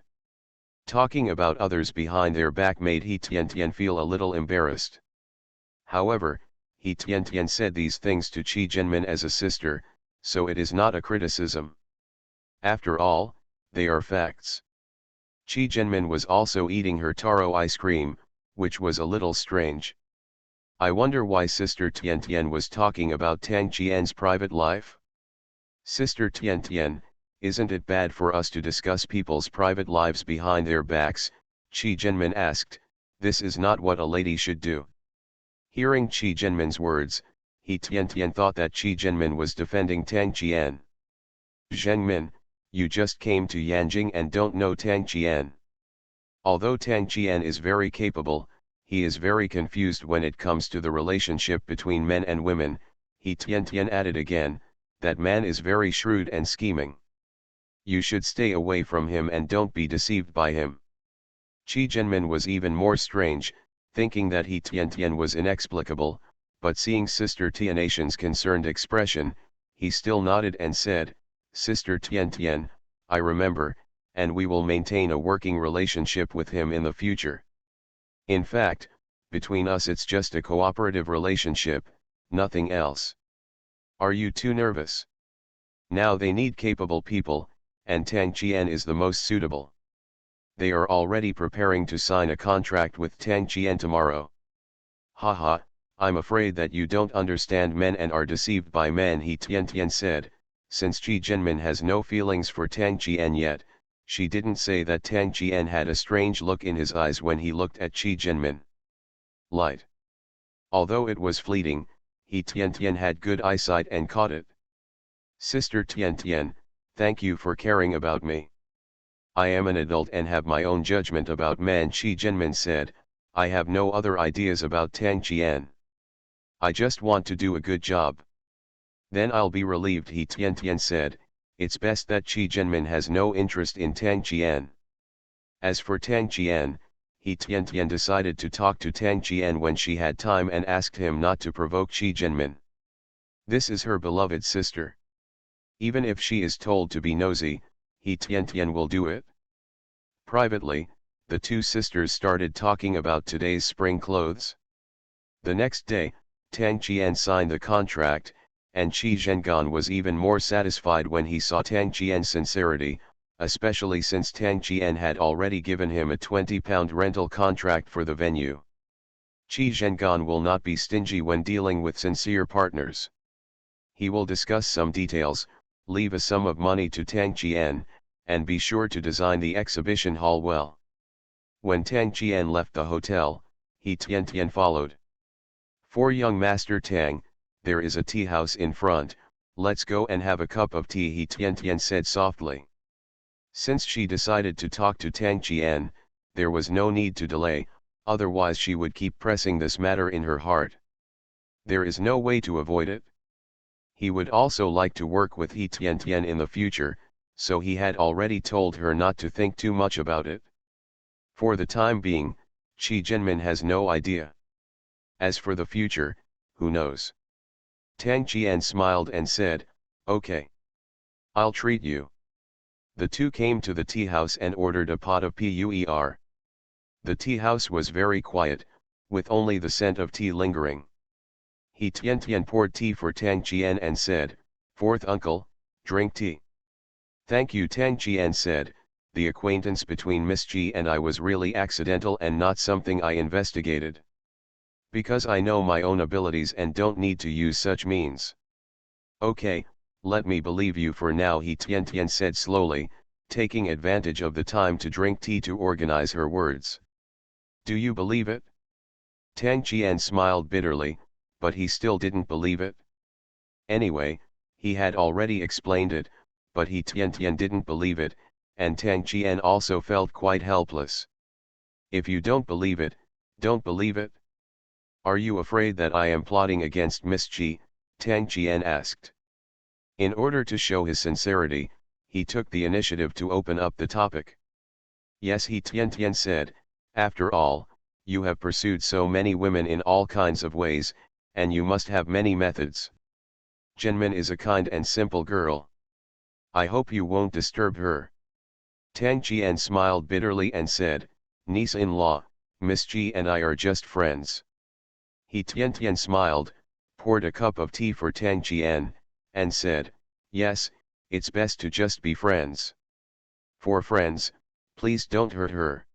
Talking about others behind their back made he Tian feel a little embarrassed. However, he Tian said these things to Qi Zhenmin as a sister, so it is not a criticism. After all, they are facts. Qi Zhenmin was also eating her taro ice cream, which was a little strange. I wonder why Sister Tian was talking about Tang Qian's private life? Sister Tian, isn't it bad for us to discuss people's private lives behind their backs? Qi Zhenmin asked. This is not what a lady should do. Hearing Qi Zhenmin's words, he Tian thought that Qi Zhenmin was defending Tang Qian. Zhengmin, you just came to Yanjing and don't know Tang Qian. Although Tang Qian is very capable, he is very confused when it comes to the relationship between men and women. He Tian added again, that man is very shrewd and scheming. You should stay away from him and don't be deceived by him. Qi Zhenmin was even more strange, thinking that he Tian was inexplicable, but seeing Sister Tian's concerned expression, he still nodded and said, Sister Tian, I remember, and we will maintain a working relationship with him in the future. In fact, between us it's just a cooperative relationship, nothing else. Are you too nervous? Now they need capable people, and Tang Qian is the most suitable. They are already preparing to sign a contract with Tang Qian tomorrow. Haha, I'm afraid that you don't understand men and are deceived by men, he Tian said. Since Qi Zhenmin has no feelings for Tang Qian yet, she didn't say that Tang Qian had a strange look in his eyes when he looked at Qi Zhenmin. Light. Although it was fleeting, he Tian had good eyesight and caught it. Sister Tian, thank you for caring about me. I am an adult and have my own judgment about men, Qi Zhenmin said. I have no other ideas about Tang Qian. I just want to do a good job. Then I'll be relieved, he Tian said. It's best that Qi Zhenmin has no interest in Tang Qian. As for Tang Qian, he Tian decided to talk to Tang Qian when she had time and asked him not to provoke Qi Zhenmin. This is her beloved sister. Even if she is told to be nosy, he Tian will do it. Privately, the two sisters started talking about today's spring clothes. The next day, Tang Qian signed the contract, and Qi Zhengan was even more satisfied when he saw Tang Qian's sincerity, especially since Tang Qian had already given him a £20 rental contract for the venue. Qi Zhengan will not be stingy when dealing with sincere partners. He will discuss some details, leave a sum of money to Tang Qian, and be sure to design the exhibition hall well. When Tang Qian left the hotel, he Tian followed. For young Master Tang, there is a tea house in front, let's go and have a cup of tea, he Tian said softly. Since she decided to talk to Tang Qian, there was no need to delay, otherwise she would keep pressing this matter in her heart. There is no way to avoid it. He would also like to work with he Tian in the future, so he had already told her not to think too much about it. For the time being, Qi Zhenmin has no idea. As for the future, who knows? Tang Qian smiled and said, okay. I'll treat you. The two came to the tea house and ordered a pot of puer. The tea house was very quiet, with only the scent of tea lingering. He Tian poured tea for Tang Qian and said, "Fourth uncle, drink tea." "Thank you," Tang Qian said. "The acquaintance between Miss Ji and I was really accidental and not something I investigated. Because I know my own abilities and don't need to use such means." "Okay, let me believe you for now," he Tian said slowly, taking advantage of the time to drink tea to organize her words. Do you believe it? Tang Qian smiled bitterly, but he still didn't believe it. Anyway, he had already explained it, but Tian didn't believe it, and Tang Qian also felt quite helpless. If you don't believe it, don't believe it. Are you afraid that I am plotting against Miss Qi? Tang Qian asked. In order to show his sincerity, he took the initiative to open up the topic. Yes, Tian said, after all, you have pursued so many women in all kinds of ways, and you must have many methods. Jinmin is a kind and simple girl. I hope you won't disturb her. Tang Qian smiled bitterly and said, niece-in-law, Miss Qi and I are just friends. Tian smiled, poured a cup of tea for Tang Qian, and said, yes, it's best to just be friends. For friends, please don't hurt her.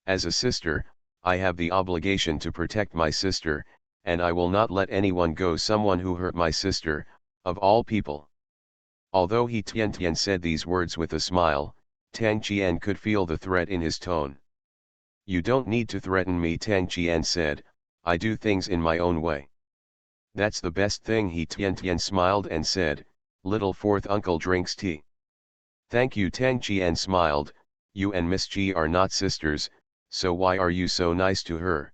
As a sister, I have the obligation to protect my sister, and I will not let anyone go someone who hurt my sister, of all people. Although Tian said these words with a smile, Tang Qian could feel the threat in his tone. You don't need to threaten me, Tang Qian said, I do things in my own way. That's the best thing, Tian smiled and said, little fourth uncle drinks tea. Thank you, Tang Qian smiled, you and Miss Qi are not sisters, so why are you so nice to her?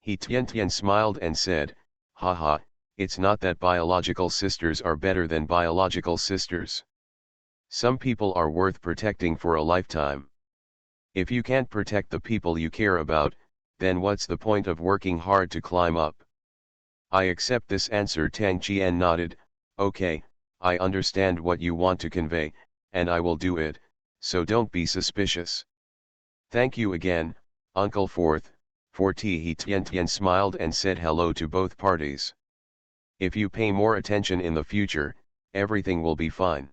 Tian smiled and said, haha, it's not that biological sisters are better than biological sisters. Some people are worth protecting for a lifetime. If you can't protect the people you care about, then what's the point of working hard to climb up? I accept this answer, Tang Qian nodded, okay, I understand what you want to convey, and I will do it, so don't be suspicious. Thank you again, Uncle Fourth, for tea. Tian smiled and said hello to both parties. If you pay more attention in the future, everything will be fine.